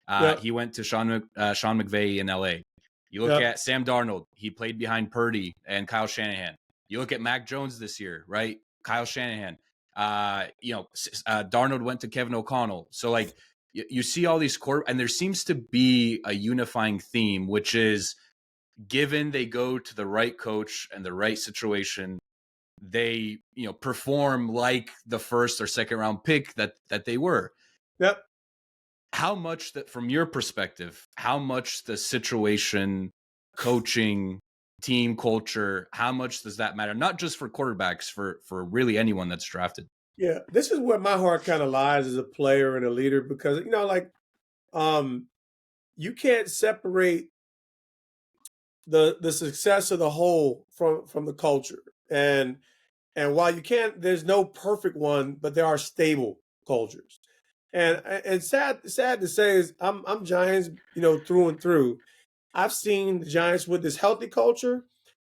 Yep. He went to Sean McVay in LA. You look Yep. at Sam Darnold. He played behind Purdy and Kyle Shanahan. You look at Mac Jones this year, right? Kyle Shanahan. Darnold went to Kevin O'Connell. So like you see all these and there seems to be a unifying theme, which is given they go to the right coach and the right situation, they perform like the first or second round pick that they were. Yep. How much that, from your perspective, how much the situation, coaching, team culture, how much does that matter? Not just for quarterbacks, for really anyone that's drafted. Yeah. This is where my heart kind of lies as a player and a leader because um, you can't separate the success of the whole from the culture. And while you can't, there's no perfect one, but there are stable cultures. And sad to say is I'm Giants, through and through. I've seen the Giants with this healthy culture,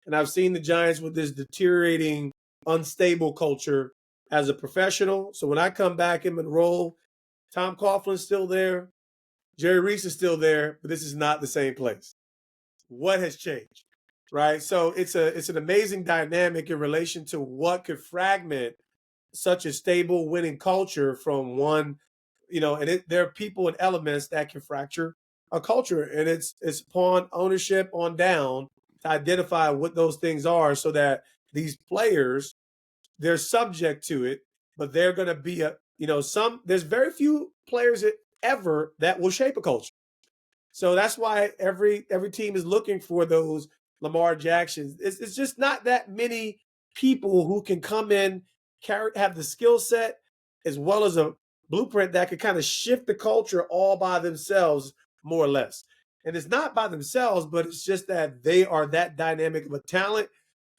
and I've seen the Giants with this deteriorating, unstable culture as a professional. So when I come back in Monroe, Tom Coughlin's still there, Jerry Reese is still there, but this is not the same place. What has changed? Right. So it's an amazing dynamic in relation to what could fragment such a stable winning culture from one, there are people and elements that can fracture a culture. And it's upon ownership on down to identify what those things are so that these players, they're subject to it, but they're gonna be there's very few players ever that will shape a culture. So that's why every team is looking for those Lamar Jacksons. It's just not that many people who can come in, have the skill set as well as a blueprint that could kind of shift the culture all by themselves, more or less. And it's not by themselves, but it's just that they are that dynamic of a talent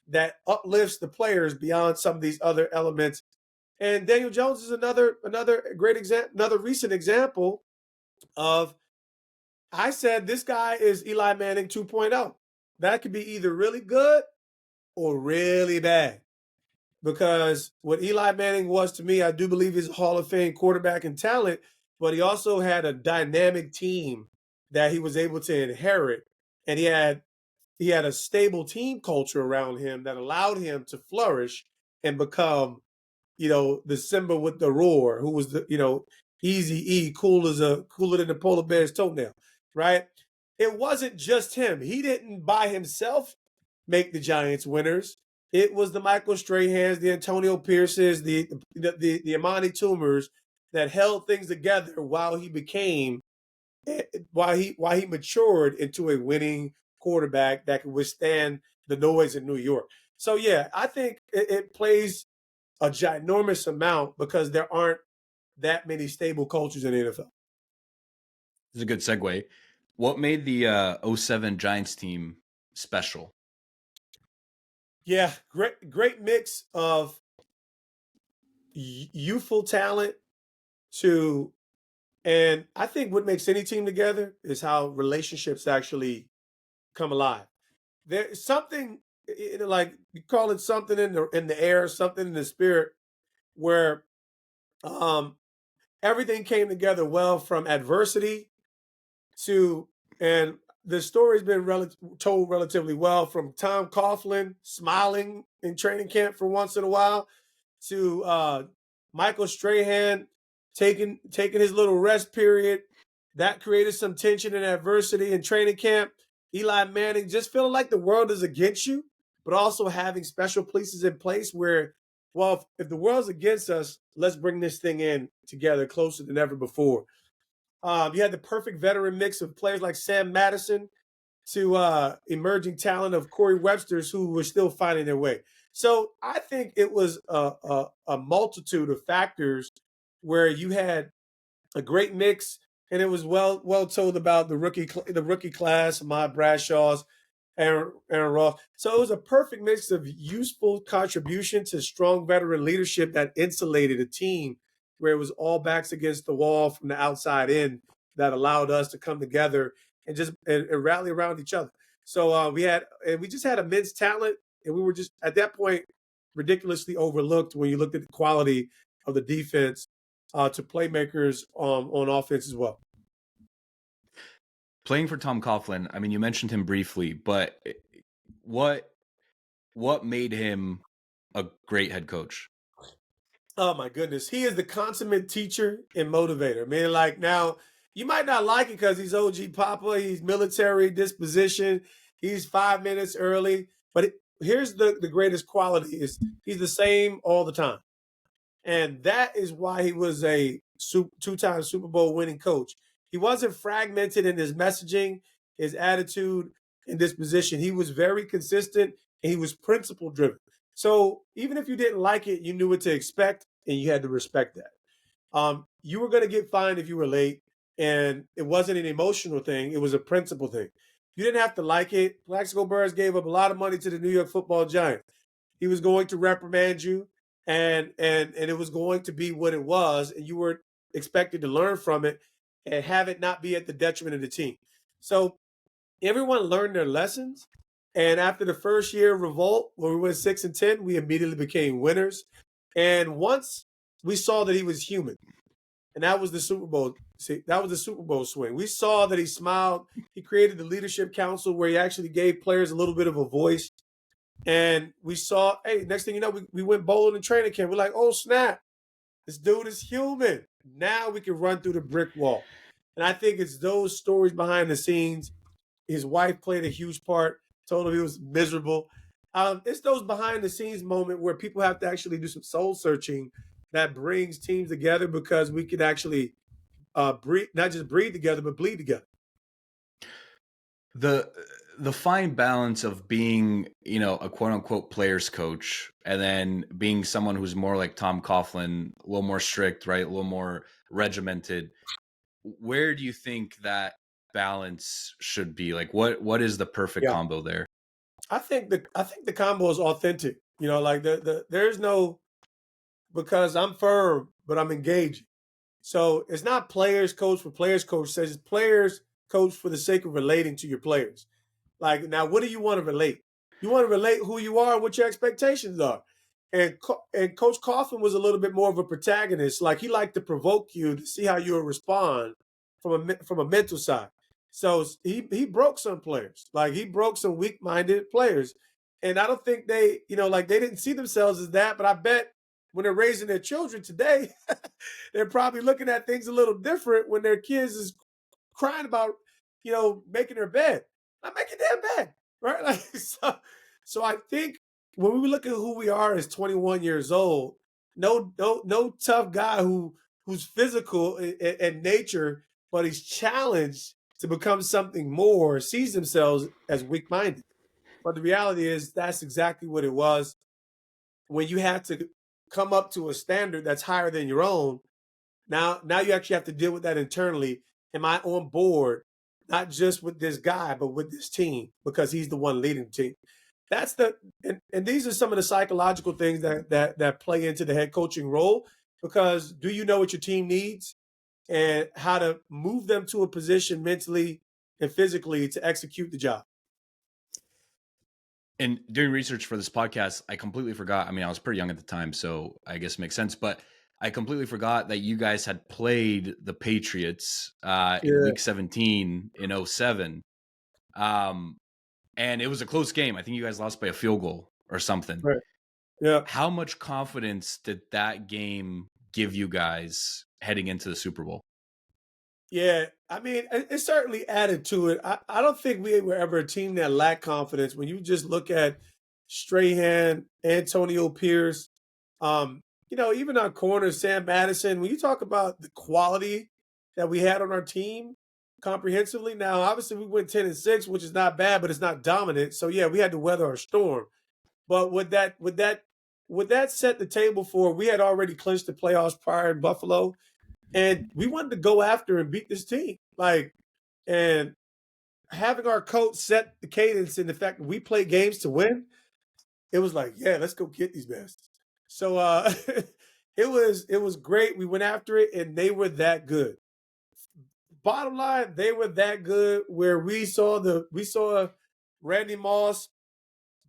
that uplifts the players beyond some of these other elements. And Daniel Jones is another great example, another recent example of I said this guy is Eli Manning 2.0. That could be either really good or really bad. Because what Eli Manning was to me, I do believe he's a Hall of Fame quarterback and talent, but he also had a dynamic team that he was able to inherit. And he had a stable team culture around him that allowed him to flourish and become the Simba with the roar, who was Easy E, cooler than the polar bear's toenail, right? It wasn't just him. He didn't by himself make the Giants winners. It was the Michael Strahans, the Antonio Pierces, the Amani Tumors that held things together while he became while he matured into a winning quarterback that could withstand the noise in New York. So yeah, I think it plays a ginormous amount because there aren't that many stable cultures in the NFL. This is a good segue. What made the '07 Giants team special? Yeah, great mix of youthful talent to, and I think what makes any team together is how relationships actually come alive. There's something like you call it something in the air, something in the spirit where um everything came together well from adversity to, and the story's been told relatively well, from Tom Coughlin smiling in training camp for once in a while to Michael Strahan taking his little rest period. That created some tension and adversity in training camp. Eli Manning just feeling like the world is against you, but also having special places in place where, well, if the world's against us, let's bring this thing in together closer than ever before. You had the perfect veteran mix of players like Sam Madison to emerging talent of Corey Webster's who were still finding their way. So I think it was a multitude of factors where you had a great mix, and it was well told about the rookie class, Ahmad Bradshaw's, Aaron Ross. So it was a perfect mix of useful contribution to strong veteran leadership that insulated a team where it was all backs against the wall from the outside in, that allowed us to come together and just and rally around each other. So we just had immense talent, and we were just at that point ridiculously overlooked when you looked at the quality of the defense to playmakers on offense as well. Playing for Tom Coughlin, I mean, you mentioned him briefly, but what what made him a great head coach? Oh my goodness, he is the consummate teacher and motivator. Man, like now you might not like it because he's OG Papa, he's military disposition, he's 5 minutes early. But here's the greatest quality: is he's the same all the time. And that is why he was a two-time Super Bowl winning coach. He wasn't fragmented in his messaging, his attitude, and disposition. He was very consistent, and he was principle driven. So even if you didn't like it, you knew what to expect, and you had to respect that. You were going to get fined if you were late, and it wasn't an emotional thing; it was a principle thing. You didn't have to like it. Plaxico Burress gave up a lot of money to the New York Football Giants. He was going to reprimand you, and it was going to be what it was, and you were expected to learn from it and have it not be at the detriment of the team. So everyone learned their lessons, and after the first year of revolt, when we went 6-10, we immediately became winners. And once we saw that he was human, and that was the Super Bowl. See, that was the Super Bowl swing. We saw that he smiled. He created the leadership council where he actually gave players a little bit of a voice. And we saw, hey, next thing you know, we went bowling in training camp. We're like, oh, snap, this dude is human. Now we can run through the brick wall. And I think it's those stories behind the scenes. His wife played a huge part, told him he was miserable. It's those behind the scenes moment where people have to actually do some soul searching that brings teams together, because we can actually breathe, not just breathe together, but bleed together. The the fine balance of being, a quote unquote players coach and then being someone who's more like Tom Coughlin, a little more strict, right? A little more regimented. Where do you think that balance should be? Like what is the perfect Yeah. combo there? I think the combo is authentic. Like there's no, because I'm firm, but I'm engaging. So it's not players coach for players coach says, it's players coach for the sake of relating to your players. Like, now, what do you want to relate? You want to relate who you are and what your expectations are. And Coach Coughlin was a little bit more of a protagonist. Like, he liked to provoke you to see how you would respond from a mental side. So he broke some players. Like, he broke some weak minded players. And I don't think like they didn't see themselves as that. But I bet when they're raising their children today, they're probably looking at things a little different when their kids is crying about, making their bed. Not making their bed, right? Like, so I think when we look at who we are as 21 years old, no tough guy who's physical in nature, but he's challenged to become something more, sees themselves as weak minded. But the reality is that's exactly what it was. When you had to come up to a standard that's higher than your own, now you actually have to deal with that internally. Am I on board, not just with this guy, but with this team because he's the one leading the team? That's the and these are some of the psychological things that play into the head coaching role because do you know what your team needs and how to move them to a position mentally and physically to execute the job? And doing research for this podcast, I completely forgot. I mean, I was pretty young at the time, so I guess it makes sense. But I completely forgot that you guys had played the Patriots in Yeah, Week 17 in '07. Um, and it was a close game. I think you guys lost by a field goal or something. right. Yeah. How much confidence did that game give you guys heading into the Super Bowl? Yeah, I mean, it certainly added to it. I don't think we were ever a team that lacked confidence. When you just look at Strahan, Antonio Pierce, even our corner, Sam Madison, when you talk about the quality that we had on our team comprehensively, now obviously we went 10-6, which is not bad, but it's not dominant. So yeah, we had to weather our storm. But would that set the table for we had already clinched the playoffs prior in Buffalo and we wanted to go after and beat this team. And having our coach set the cadence in the fact that we play games to win, it was like, yeah, let's go get these bastards. So it was great. We went after it, and they were that good. Bottom line, they were that good. Where we saw Randy Moss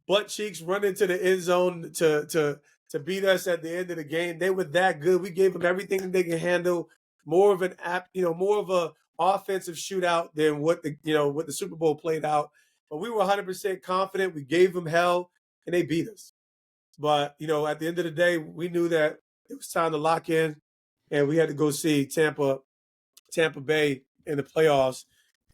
butt cheeks run into the end zone to beat us at the end of the game. They were that good. We gave them everything they can handle. More of an more of a offensive shootout than what the Super Bowl played out. But we were 100% confident. We gave them hell, and they beat us. But at the end of the day, we knew that it was time to lock in, and we had to go see Tampa Bay in the playoffs,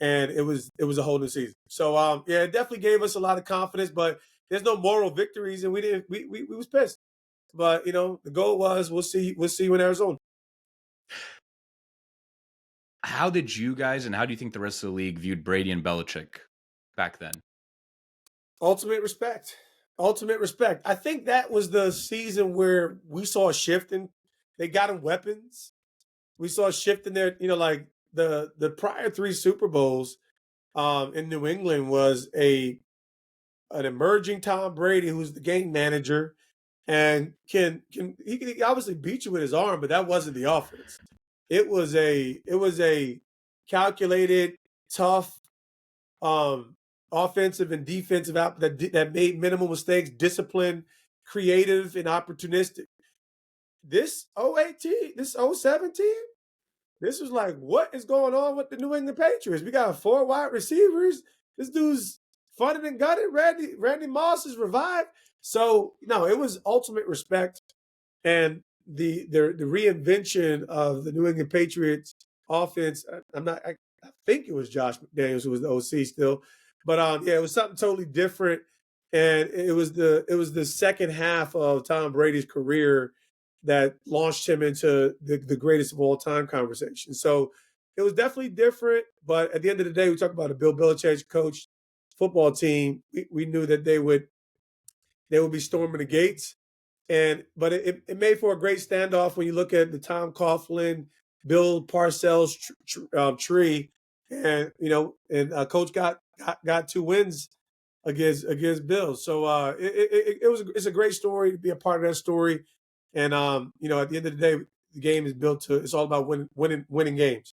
and it was a whole new season. So yeah, it definitely gave us a lot of confidence, but there's no moral victories, and we didn't we was pissed. But the goal was we'll see you in Arizona. How did you guys and how do you think the rest of the league viewed Brady and Belichick back then? Ultimate respect. Ultimate respect. I think that was the season where we saw a shift in they got him weapons. We saw a shift in their, like the prior three Super Bowls in New England was an emerging Tom Brady who's the game manager and he can obviously beat you with his arm, but that wasn't the offense. It was a calculated, tough, um, offensive and defensive out that made minimal mistakes, disciplined, creative, and opportunistic. This 018, this 017, this was like, what is going on with the New England Patriots? We got four wide receivers. This dude's funded and gutted. Randy Moss is revived. So no, it was ultimate respect and the reinvention of the New England Patriots offense. I think it was Josh McDaniels who was the OC still, but yeah, it was something totally different. And it was the second half of Tom Brady's career that launched him into the greatest of all time conversation. So it was definitely different. But at the end of the day, we talk about a Bill Belichick coach football team. We knew that they would be storming the gates. But it made for a great standoff when you look at the Tom Coughlin, Bill Parcells tree, and Coach got two wins against Bill. So it's a great story to be a part of that story. And at the end of the day, the game is built to it's all about winning games.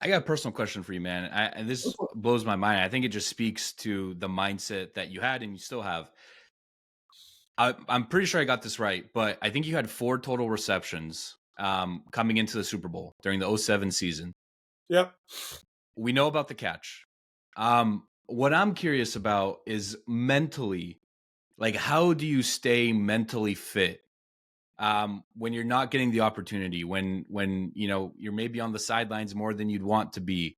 I got a personal question for you, man. And this blows my mind. I think it just speaks to the mindset that you had and you still have. I'm pretty sure I got this right, but I think you had 4 total receptions coming into the Super Bowl during the '07 season. Yep. We know about the catch. What I'm curious about is mentally, like, how do you stay mentally fit when you're not getting the opportunity, when you're maybe on the sidelines more than you'd want to be,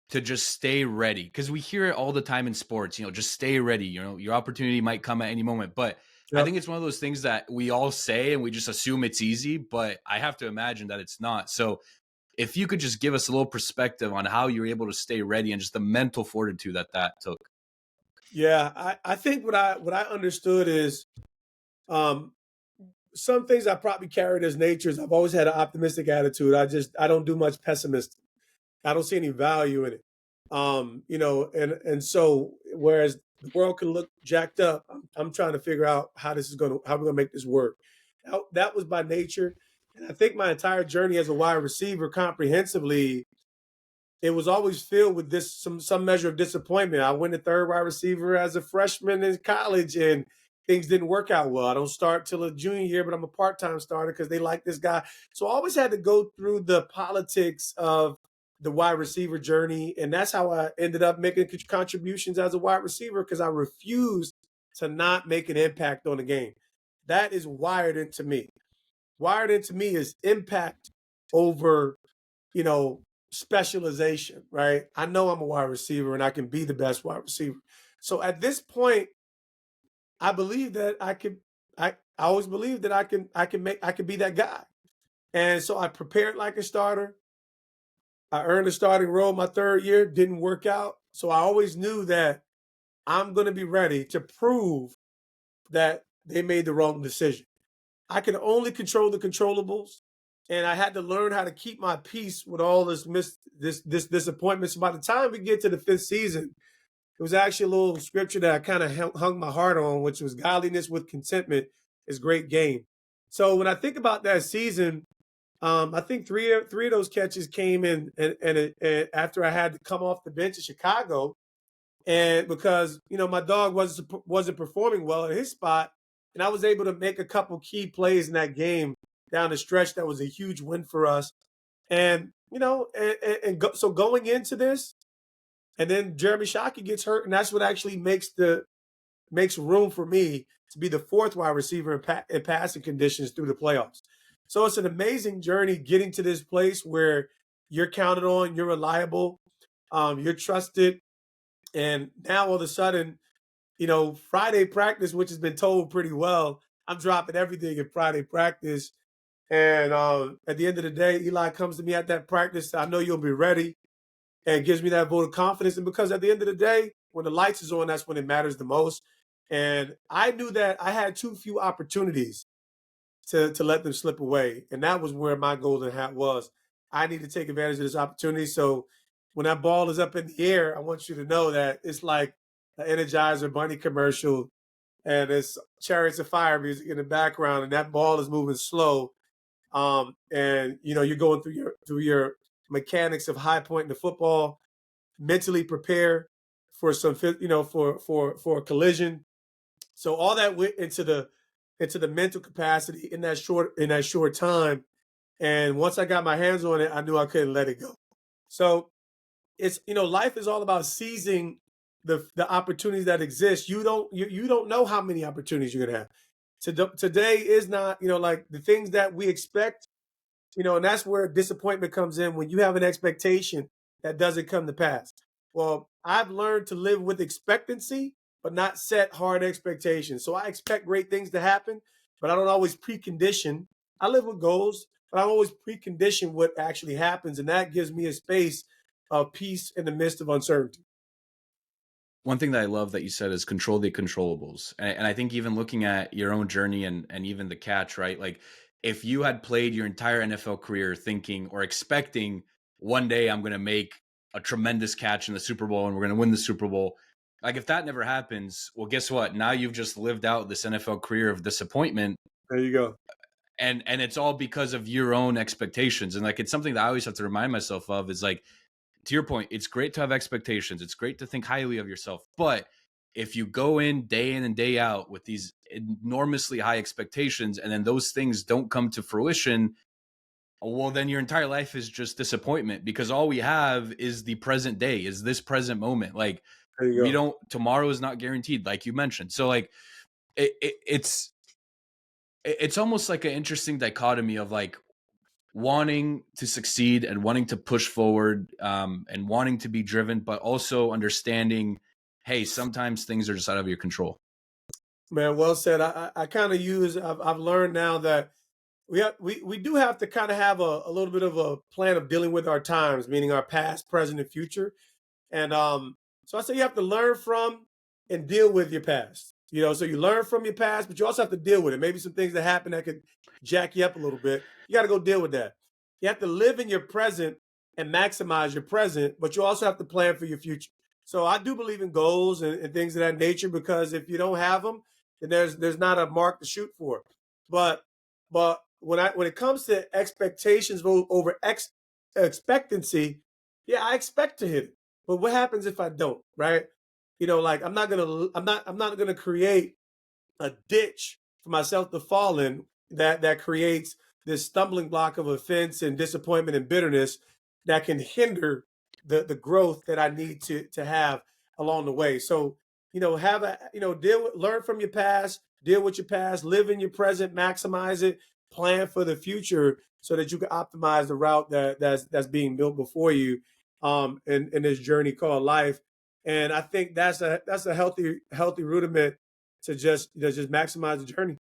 to just stay ready? Because we hear it all the time in sports, just stay ready. Your opportunity might come at any moment. But I Yep. think it's one of those things that we all say and we just assume it's easy, but I have to imagine that it's not. So if you could just give us a little perspective on how you're able to stay ready and just the mental fortitude that took. Yeah, I think what I understood is um, some things I probably carried as natures. I've always had an optimistic attitude. I don't do much pessimist. I don't see any value in it. And so whereas the world can look jacked up, I'm trying to figure out how we're gonna make this work. That was by nature, and I think my entire journey as a wide receiver, comprehensively, it was always filled with this some measure of disappointment. I went to third wide receiver as a freshman in college, and things didn't work out well. I don't start till a junior year, but I'm a part-time starter because they like this guy. So I always had to go through the politics of the wide receiver journey, and that's how I ended up making contributions as a wide receiver because I refused to not make an impact on the game. That is wired into me. Wired into me is impact over you know, specialization, right? I know I'm a wide receiver and I can be the best wide receiver. So at this point, I believe that I always believe that I can be that guy. And so I prepared like a starter. I earned a starting role my third year, didn't work out. So I always knew that I'm going to be ready to prove that they made the wrong decision. I can only control the controllables, and I had to learn how to keep my peace with all this disappointment. So by the time we get to the fifth season, it was actually a little scripture that I kind of hung my heart on, which was godliness with contentment is great gain. So when I think about that season, I think three of those catches came in, and after I had to come off the bench in Chicago, and because my dog wasn't performing well at his spot, and I was able to make a couple key plays in that game down the stretch. That was a huge win for us. And so going into this, and then Jeremy Shockey gets hurt, and that's what actually makes room for me to be the fourth wide receiver in passing conditions through the playoffs. So it's an amazing journey getting to this place where you're counted on, you're reliable, you're trusted, and now all of a sudden, Friday practice, which has been told pretty well, I'm dropping everything in Friday practice. And at the end of the day, Eli comes to me at that practice. I know you'll be ready, and gives me that vote of confidence. And because at the end of the day, when the lights is on, that's when it matters the most. And I knew that I had too few opportunities to let them slip away. And that was where my golden hat was. I need to take advantage of this opportunity. So when that ball is up in the air, I want you to know that it's like an Energizer Bunny commercial, and it's Chariots of Fire music in the background, and that ball is moving slow. And you're going through your mechanics of high point in the football, mentally prepare for for a collision. So all that went into the mental capacity in that short time. And once I got my hands on it, I knew I couldn't let it go. So it's life is all about seizing the opportunities that exist. You don't know how many opportunities you're gonna have. Today is not like the things that we expect, and that's where disappointment comes in when you have an expectation that doesn't come to pass. Well, I've learned to live with expectancy, but not set hard expectations. So I expect great things to happen, but I don't always precondition. I live with goals, but I don't always precondition what actually happens. And that gives me a space of peace in the midst of uncertainty. One thing that I love that you said is control the controllables. And I think even looking at your own journey and even the catch, right? Like if you had played your entire NFL career thinking or expecting one day I'm going to make a tremendous catch in the Super Bowl and we're going to win the Super Bowl, like if that never happens, well, guess what? Now you've just lived out this NFL career of disappointment, There you go. and it's all because of your own expectations. And like it's something that I always have to remind myself of is like, to your point, it's great to have expectations. It's great to think highly of yourself. But if you go in and day out with these enormously high expectations and then those things don't come to fruition, well, then your entire life is just disappointment because all we have is the present day, is this present moment. Like There you go. tomorrow is not guaranteed, like you mentioned. So like it's almost like an interesting dichotomy of like wanting to succeed and wanting to push forward, and wanting to be driven, but also understanding, hey, sometimes things are just out of your control. Man, well said. I kind of I've learned now that we do have to kind of have a little bit of a plan of dealing with our times, meaning our past, present, and future. And so I say you have to learn from. and deal with your past. So you learn from your past, but you also have to deal with it. Maybe some things that happen that could jack you up a little bit. You got to go deal with that. You have to live in your present and maximize your present, but you also have to plan for your future. So I do believe in goals and things of that nature, because if you don't have them, then there's not a mark to shoot for. But when it comes to expectations over expectancy, yeah, I expect to hit it. But what happens if I don't, right? Like I'm not gonna create a ditch for myself to fall in that creates this stumbling block of offense and disappointment and bitterness that can hinder the growth that I need to have along the way. So, have a learn from your past, deal with your past, live in your present, maximize it, plan for the future so that you can optimize the route that's being built before you in this journey called life. And I think that's a healthy rudiment to just maximize the journey.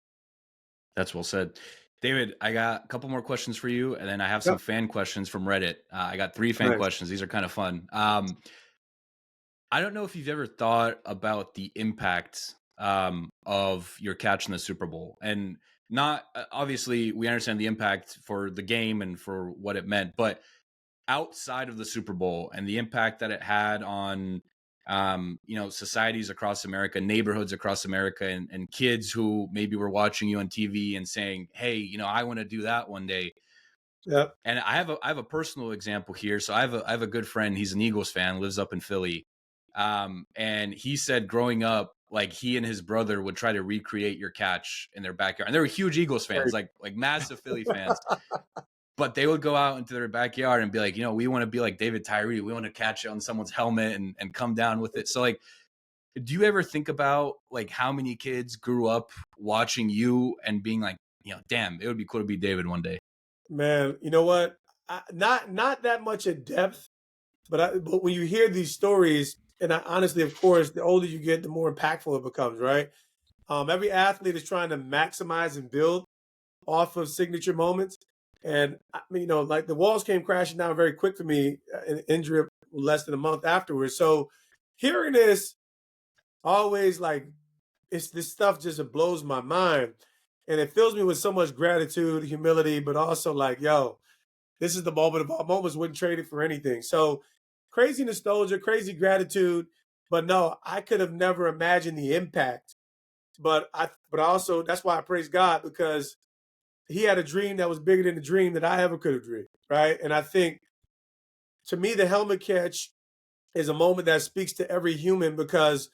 That's well said. David, I got a couple more questions for you, and then I have some Yep. fan questions from Reddit. I got three fan Nice. questions. These are kind of fun. I don't know if you've ever thought about the impact of your catch in the Super Bowl, and not obviously we understand the impact for the game and for what it meant, but outside of the Super Bowl and the impact that it had on societies across America, neighborhoods across America, and kids who maybe were watching you on TV and saying, "Hey, I want to do that one day." Yep. And I have a personal example here. So I have a good friend. He's an Eagles fan, lives up in Philly, and he said growing up, like he and his brother would try to recreate your catch in their backyard, and they were huge Eagles fans, Great. like massive Philly fans. But they would go out into their backyard and be like, we want to be like David Tyree. We want to catch it on someone's helmet and come down with it. So like, do you ever think about like how many kids grew up watching you and being like, damn, it would be cool to be David one day? Man, you know what? Not that much in depth, but when you hear these stories, and honestly, of course, the older you get, the more impactful it becomes, right? Every athlete is trying to maximize and build off of signature moments. And I mean, like the walls came crashing down very quick for me, an injury less than a month afterwards. So hearing this always like it's this stuff just blows my mind. And it fills me with so much gratitude, humility, but also like, yo, this is the moment of all moments, wouldn't trade it for anything. So crazy nostalgia, crazy gratitude. But no, I could have never imagined the impact. But also that's why I praise God, because he had a dream that was bigger than the dream that I ever could have dreamed. Right. And I think to me, the helmet catch is a moment that speaks to every human, because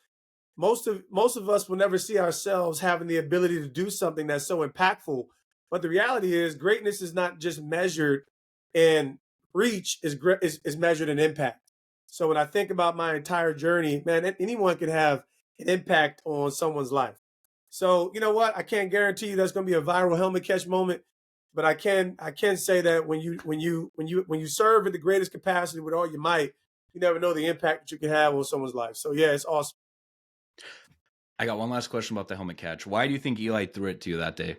most of us will never see ourselves having the ability to do something that's so impactful. But the reality is, greatness is not just measured in reach; is measured in impact. So when I think about my entire journey, man, anyone can have an impact on someone's life. So you know what? I can't guarantee you that's going to be a viral helmet catch moment, but I can say that when you serve at the greatest capacity with all your might, you never know the impact that you can have on someone's life. So yeah, it's awesome. I got one last question about the helmet catch. Why do you think Eli threw it to you that day?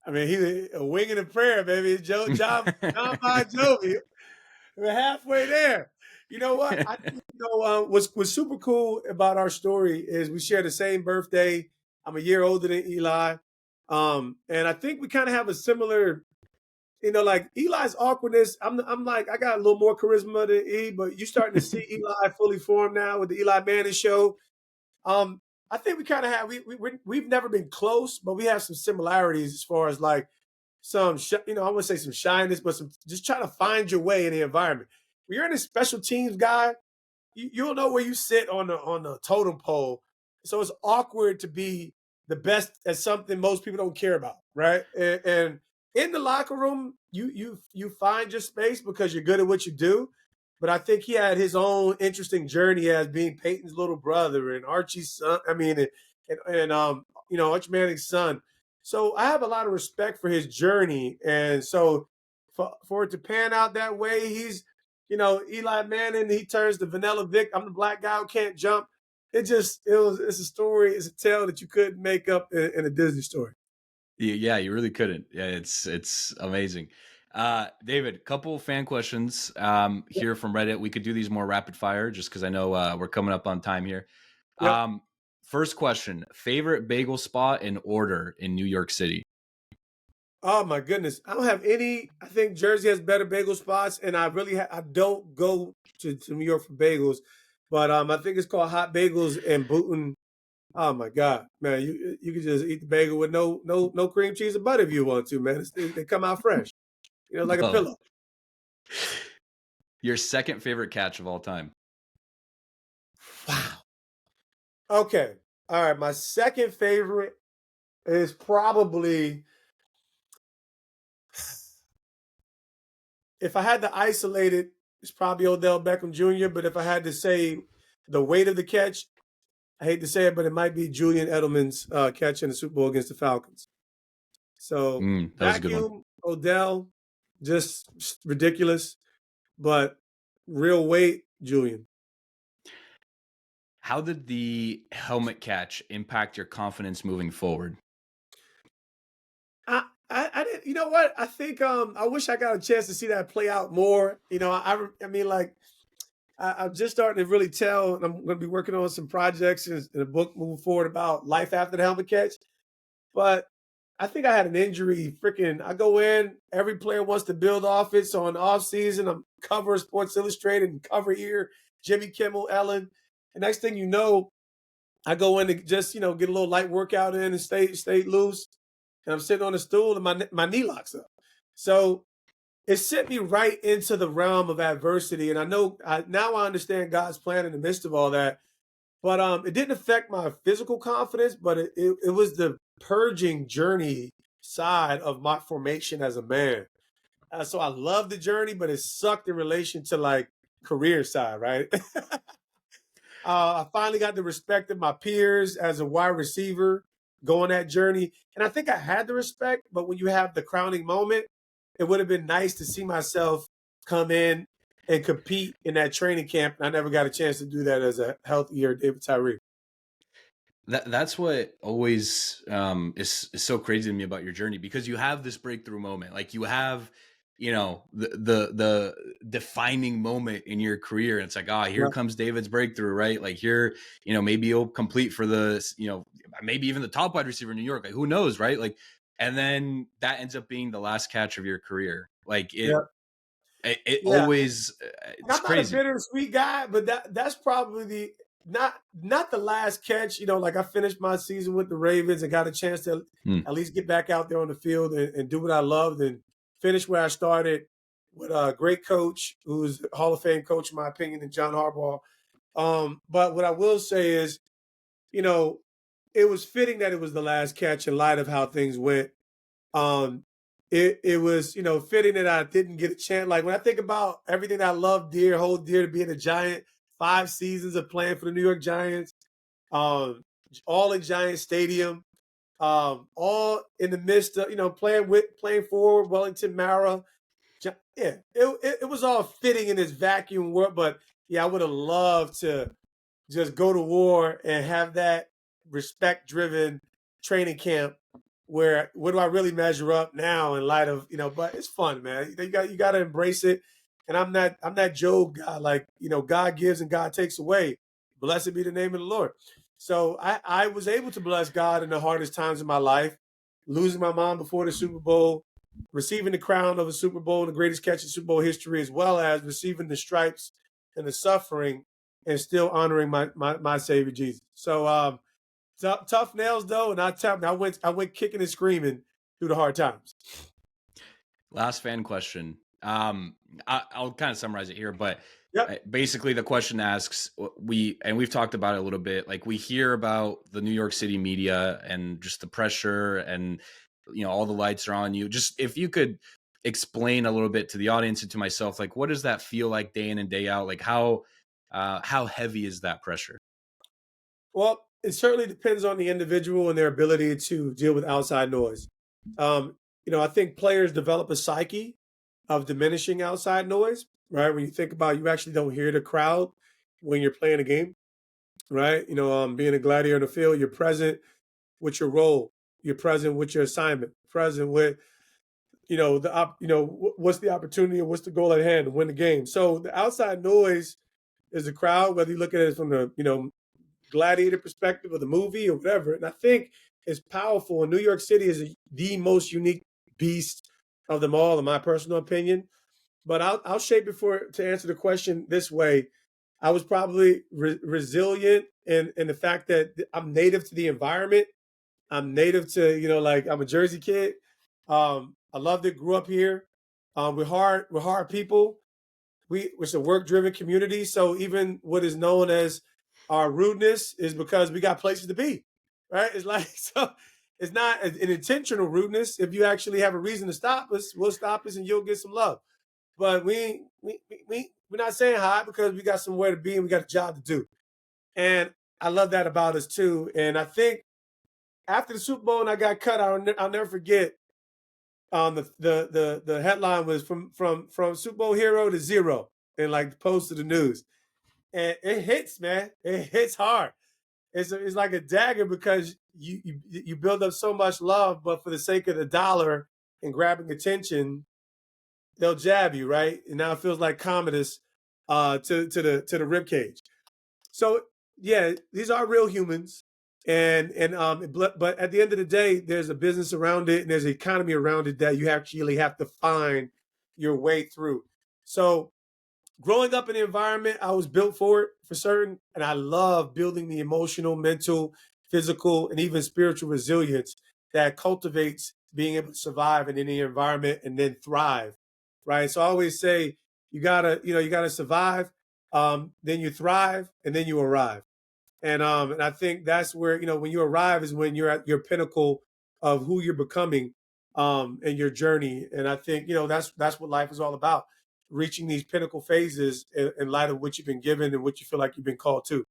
I mean, he a wing and a prayer, baby. John Bon Jovi. We're halfway there. You know what? I think what's super cool about our story is we share the same birthday. I'm a year older than Eli, and I think we kind of have a similar. Like Eli's awkwardness. I'm like I got a little more charisma than E, but you starting to see Eli fully formed now with the Eli Manning show. Um, I think we kind of have we've never been close, but we have some similarities as far as like I want to say some shyness, but some just trying to find your way in the environment. When you're in a special teams guy, you don't know where you sit on the totem pole, so it's awkward to be the best at something most people don't care about, right? And in the locker room, you find your space because you're good at what you do. But I think he had his own interesting journey as being Peyton's little brother and Archie's son. I mean, Archie Manning's son. So I have a lot of respect for his journey, and so for it to pan out that way, Eli Manning, he turns to Vanilla Vic. I'm the black guy who can't jump. It's a story, it's a tale that you couldn't make up in a Disney story. Yeah, you really couldn't. Yeah, it's amazing. David, couple fan questions here from Reddit. We could do these more rapid fire just because I know we're coming up on time here. Yep. Um, First question: favorite bagel spot in order in New York City? Oh my goodness. I don't have any. I think Jersey has better bagel spots, and I don't go to New York for bagels, but I think it's called Hot Bagels in Booton. Oh my God, man! You can just eat the bagel with no cream cheese or butter if you want to, man. They come out fresh, like a Love. pillow. Your second favorite catch of all time? Wow. Okay. All right. My second favorite is probably if I had to isolate it, it's probably Odell Beckham Jr. But if I had to say the weight of the catch, I hate to say it, but it might be Julian Edelman's catch in the Super Bowl against the Falcons. So That was a good one. vacuum, Odell, just ridiculous, but real weight, Julian. How did the helmet catch impact your confidence moving forward? I didn't. You know what? I think I wish I got a chance to see that play out more. I mean, like I'm just starting to really tell, and I'm going to be working on some projects and a book moving forward about life after the helmet catch. But I think I had an injury. Freaking, I go in. Every player wants to build off it. So in the off season, I'm cover Sports Illustrated and cover here, Jimmy Kimmel, Ellen. And next thing you know, I go in to just get a little light workout in and stay loose. And I'm sitting on a stool and my knee locks up. So it sent me right into the realm of adversity. And I know now I understand God's plan in the midst of all that. But it didn't affect my physical confidence, but it was the purging journey side of my formation as a man. So I love the journey, but it sucked in relation to like career side, right? I finally got the respect of my peers as a wide receiver going that journey. And I think I had the respect, but when you have the crowning moment, it would have been nice to see myself come in and compete in that training camp. And I never got a chance to do that as a healthier David Tyree. That's what always is so crazy to me about your journey, because you have this breakthrough moment. Like you have, the defining moment in your career. And it's like, here Yeah. comes David's breakthrough, right? Like here, maybe he'll complete for maybe even the top wide receiver in New York. Like who knows, right? Like, and then that ends up being the last catch of your career. Like Yeah. it Yeah. always, And it's I'm not a crazy. bittersweet guy, but that's probably the not the last catch. Like I finished my season with the Ravens and got a chance to Hmm. at least get back out there on the field and do what I loved and finish where I started with a great coach who's a Hall of Fame coach in my opinion, and John Harbaugh. But what I will say is, you know, it was fitting that it was the last catch in light of how things went. Um, it was, fitting that I didn't get a chance. Like when I think about everything that I love dear, hold dear to being a Giant, 5 seasons of playing for the New York Giants, um, all in Giant Stadium, all in the midst of, playing for Wellington Mara. Yeah, it was all fitting in this vacuum world. But yeah, I would have loved to just go to war and have that respect driven training camp where what do I really measure up now in light of, but it's fun, man. You got to embrace it. And I'm that Job guy, like, God gives and God takes away. Blessed be the name of the Lord. So I was able to bless God in the hardest times of my life, losing my mom before the Super Bowl, receiving the crown of a Super Bowl, the greatest catch in Super Bowl history, as well as receiving the stripes and the suffering and still honoring my Savior Jesus. So tough nails though, and I went kicking and screaming through the hard times. Last fan question. I'll kind of summarize it here, but Yep. basically the question asks, we've talked about it a little bit. Like we hear about the New York City media and just the pressure, and all the lights are on you. Just if you could explain a little bit to the audience and to myself, like what does that feel like day in and day out? Like how heavy is that pressure? Well, it certainly depends on the individual and their ability to deal with outside noise. I think players develop a psyche of diminishing outside noise, right? When you think about you actually don't hear the crowd when you're playing a game, right? Being a gladiator in the field, you're present with your role, you're present with your assignment, present with what's the opportunity and what's the goal at hand to win the game. So the outside noise is the crowd, whether you look at it from the gladiator perspective of the movie or whatever. And I think it's powerful. And New York City is the most unique beast of them all, in my personal opinion. But I'll shape it for to answer the question this way. I was probably resilient in the fact that I'm native to the environment. I'm native to, like I'm a Jersey kid. I loved it, grew up here. We're hard people. We're a work driven community. So even what is known as our rudeness is because we got places to be, right? It's like, so it's not an intentional rudeness. If you actually have a reason to stop us, we'll stop us and you'll get some love. But we're not saying hi because we got somewhere to be and we got a job to do. And I love that about us too. And I think after the Super Bowl and I got cut, I'll never forget. The headline was from Super Bowl hero to zero, and like post to the news, and it hits, man. It hits hard. It's like a dagger because you build up so much love, but for the sake of the dollar and grabbing attention, they'll jab you, right? And now it feels like Commodus to the rib cage. So yeah, these are real humans, but at the end of the day, there's a business around it and there's an economy around it that you actually have to find your way through. So growing up in the environment, I was built for it for certain, and I love building the emotional, mental, physical, and even spiritual resilience that cultivates being able to survive in any environment and then thrive. Right. So I always say you gotta survive, then you thrive, and then you arrive. And I think that's where, when you arrive is when you're at your pinnacle of who you're becoming, in your journey. And I think, that's what life is all about, reaching these pinnacle phases in light of what you've been given and what you feel like you've been called to.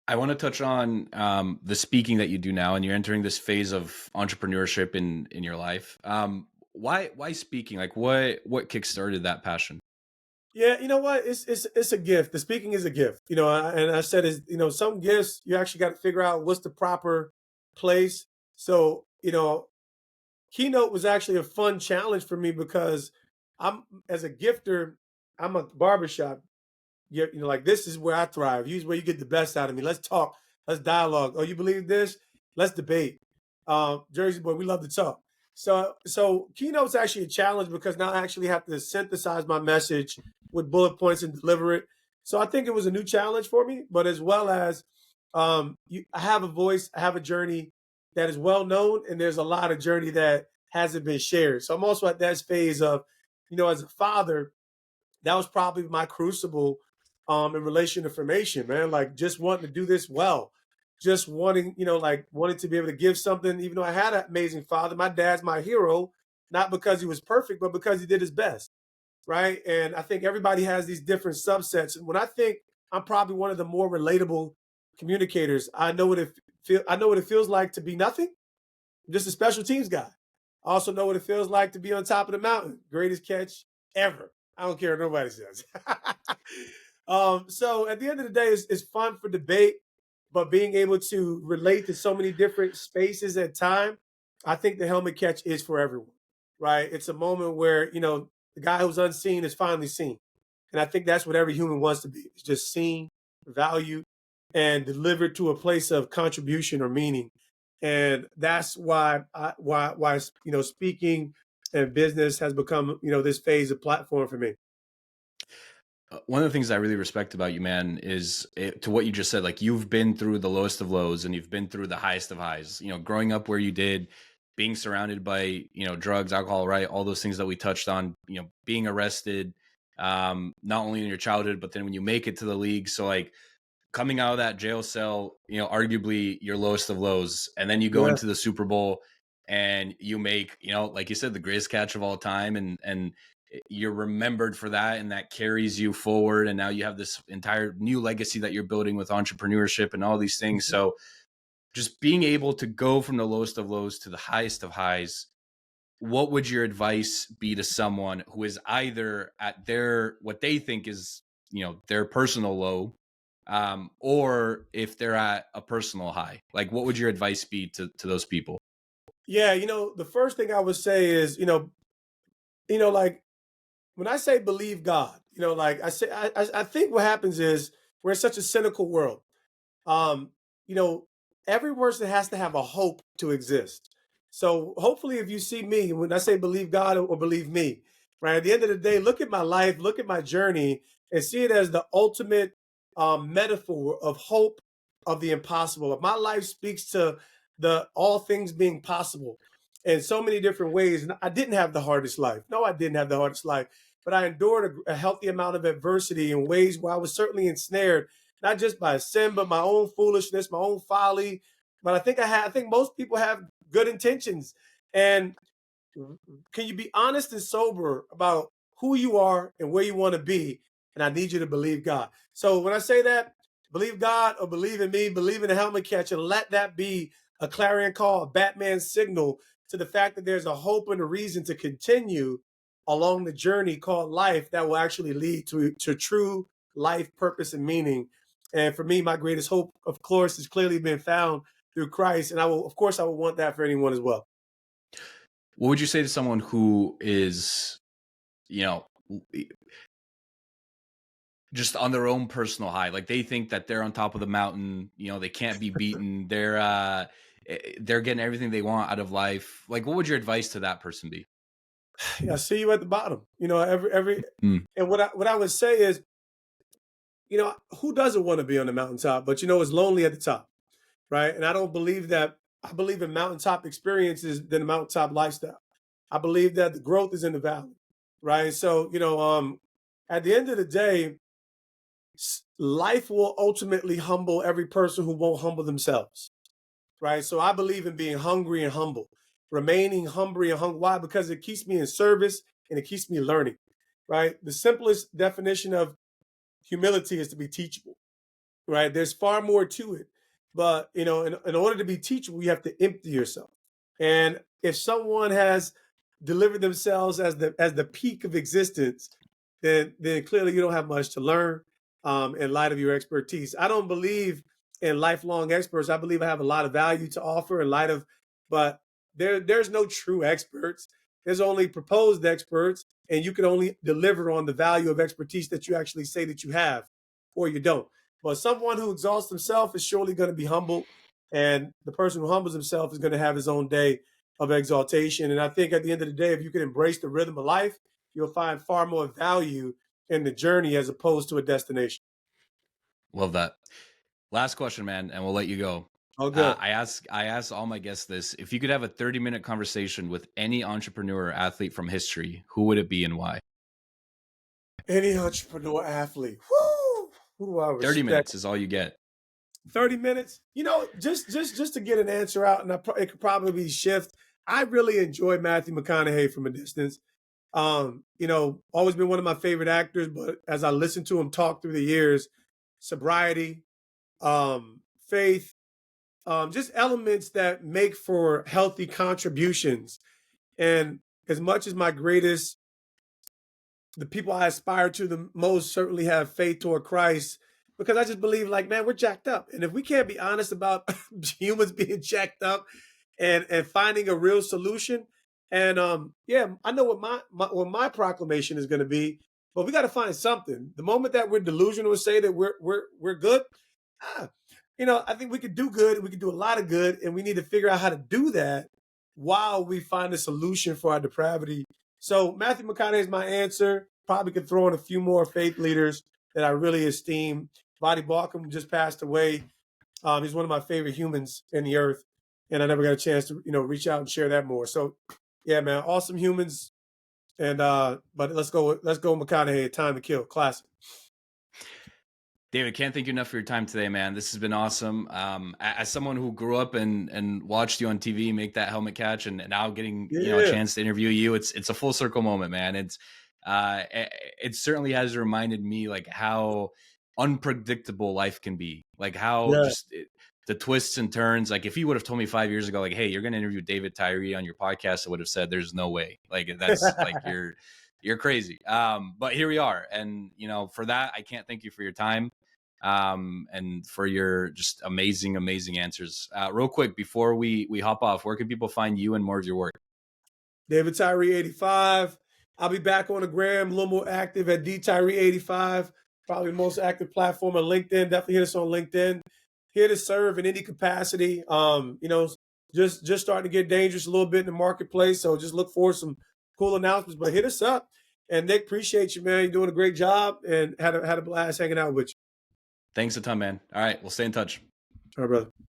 I want to touch on the speaking that you do now, and you're entering this phase of entrepreneurship in your life. Why speaking? Like what kickstarted that passion? Yeah, you know what? It's a gift. The speaking is a gift. And I said is, some gifts you actually got to figure out what's the proper place. So, keynote was actually a fun challenge for me because I'm as a gifter, I'm a barbershop. Like this is where I thrive. Use where you get the best out of me. Let's talk. Let's dialogue. Oh, you believe this? Let's debate. Jersey boy, we love to talk. So keynote's actually a challenge because now I actually have to synthesize my message with bullet points and deliver it. So I think it was a new challenge for me, but as well as I have a voice, I have a journey that is well known, and there's a lot of journey that hasn't been shared. So I'm also at that phase of, as a father, that was probably my crucible in relation to formation, man. Like just wanting to do this well, just wanting, like wanting to be able to give something, even though I had an amazing father. My dad's my hero, not because he was perfect, but because he did his best. Right. And I think everybody has these different subsets. And when I think I'm probably one of the more relatable communicators, I know what it feels like to be nothing. I'm just a special teams guy. I also know what it feels like to be on top of the mountain. Greatest catch ever. I don't care what nobody says. So at the end of the day, it's fun for debate, but being able to relate to so many different spaces at time, I think the helmet catch is for everyone, right? It's a moment where, the guy who's unseen is finally seen. And I think that's what every human wants to be. It's just seen, valued, and delivered to a place of contribution or meaning. And that's why speaking and business has become this phase of platform for me. One of the things I really respect about you, man, is to what you just said. Like you've been through the lowest of lows and you've been through the highest of highs. Growing up where you did, being surrounded by drugs, alcohol, right, all those things that we touched on. Being arrested, not only in your childhood, but then when you make it to the league. So like coming out of that jail cell, arguably your lowest of lows, and then you go Yeah. into the Super Bowl and you make, like you said, the greatest catch of all time, and you're remembered for that, and that carries you forward. And now you have this entire new legacy that you're building with entrepreneurship and all these things. Mhm. So just being able to go from the lowest of lows to the highest of highs, what would your advice be to someone who is either at their what they think is their personal low, or if they're at a personal high? Like what would your advice be to those people? Yeah, the first thing I would say is, like when I say believe God, like I say, I think what happens is we're in such a cynical world. um, you know, every person has to have a hope to exist. So hopefully, if you see me, when I say believe God or believe me, right? At the end of the day, look at my life, look at my journey, and see it as the ultimate metaphor of hope of the impossible. My life speaks to the all things being possible in so many different ways. And I didn't have the hardest life. No, I didn't have the hardest life, but I endured a healthy amount of adversity in ways where I was certainly ensnared, not just by sin, but my own foolishness, my own folly. But I think most people have good intentions. And can you be honest and sober about who you are and where you want to be? And I need you to believe God. So when I say that, believe God or believe in me, believe in the helmet catcher, let that be a clarion call, a Batman signal to the fact that there's a hope and a reason to continue along the journey called life that will actually lead to true life purpose and meaning. And for me, my greatest hope, of course, has clearly been found through Christ. And of course, I would want that for anyone as well. What would you say to someone who is, you know, just on their own personal high? Like they think that they're on top of the mountain, they can't be beaten. They're getting everything they want out of life. Like, what would your advice to that person be? I see you at the bottom. Every Mm. and what I would say is, who doesn't want to be on the mountaintop? But it's lonely at the top, right? And I don't believe that. I believe in mountaintop experiences than the mountaintop lifestyle. I believe that the growth is in the valley, right? So at the end of the day, life will ultimately humble every person who won't humble themselves, right? So I believe in being hungry and humble, remaining hungry and humble. Why? Because it keeps me in service and it keeps me learning, right? The simplest definition of humility is to be teachable, right? There's far more to it. But, in order to be teachable, you have to empty yourself. And if someone has delivered themselves as the peak of existence, then clearly you don't have much to learn in light of your expertise. I don't believe in lifelong experts. I believe I have a lot of value to offer in light of, but there's no true experts. There's only proposed experts, and you can only deliver on the value of expertise that you actually say that you have, or you don't. But someone who exalts himself is surely going to be humble, and the person who humbles himself is going to have his own day of exaltation. And I think at the end of the day, if you can embrace the rhythm of life, you'll find far more value in the journey as opposed to a destination. Love that. Last question, man, and we'll let you go. Oh, good. I ask all my guests this: if you could have a 30-minute conversation with any entrepreneur or athlete from history, who would it be and why? Any entrepreneur athlete, whoo, who do I 30 respect? minutes is all you get. 30 minutes, just to get an answer out, and it could probably shift. I really enjoy Matthew McConaughey from a distance. Always been one of my favorite actors, but as I listened to him talk through the years, sobriety, faith, just elements that make for healthy contributions. And as much as the people I aspire to the most certainly have faith toward Christ, because I just believe, like, man, we're jacked up. And if we can't be honest about humans being jacked up and finding a real solution, and yeah, I know what my proclamation is going to be, but we got to find something. The moment that we're delusional and say that we're good, ah, I think we could do good. We could do a lot of good, and we need to figure out how to do that while we find a solution for our depravity. So Matthew McConaughey is my answer. Probably could throw in a few more faith leaders that I really esteem. Body Balcom just passed away. He's one of my favorite humans in the earth, and I never got a chance to reach out and share that more. So yeah, man, awesome humans. And but let's go McConaughey. Time to Kill, classic. David, can't thank you enough for your time today, man. This has been awesome. As someone who grew up and watched you on TV make that helmet catch, and now getting a Yeah, chance to interview you, it's a full circle moment, man. It certainly has reminded me like how unpredictable life can be, like how yeah. the twists and turns. Like if you would have told me 5 years ago, like, hey, you're going to interview David Tyree on your podcast, I would have said, there's no way. Like that's like you're crazy. But here we are, and for that, I can't thank you for your time and for your just amazing answers. Real quick before we hop off, where can people find you and more of your work? David Tyree 85. I'll be back on the gram, a little more active at D Tyree 85. Probably the most active platform on LinkedIn. Definitely hit us on LinkedIn. here to serve in any capacity. Just starting to get dangerous a little bit in the marketplace. So just look for some cool announcements. But hit us up. And Nick, appreciate you, man. You're doing a great job, and had a blast hanging out with you. Thanks a ton, man. All right, we'll stay in touch. All right, brother.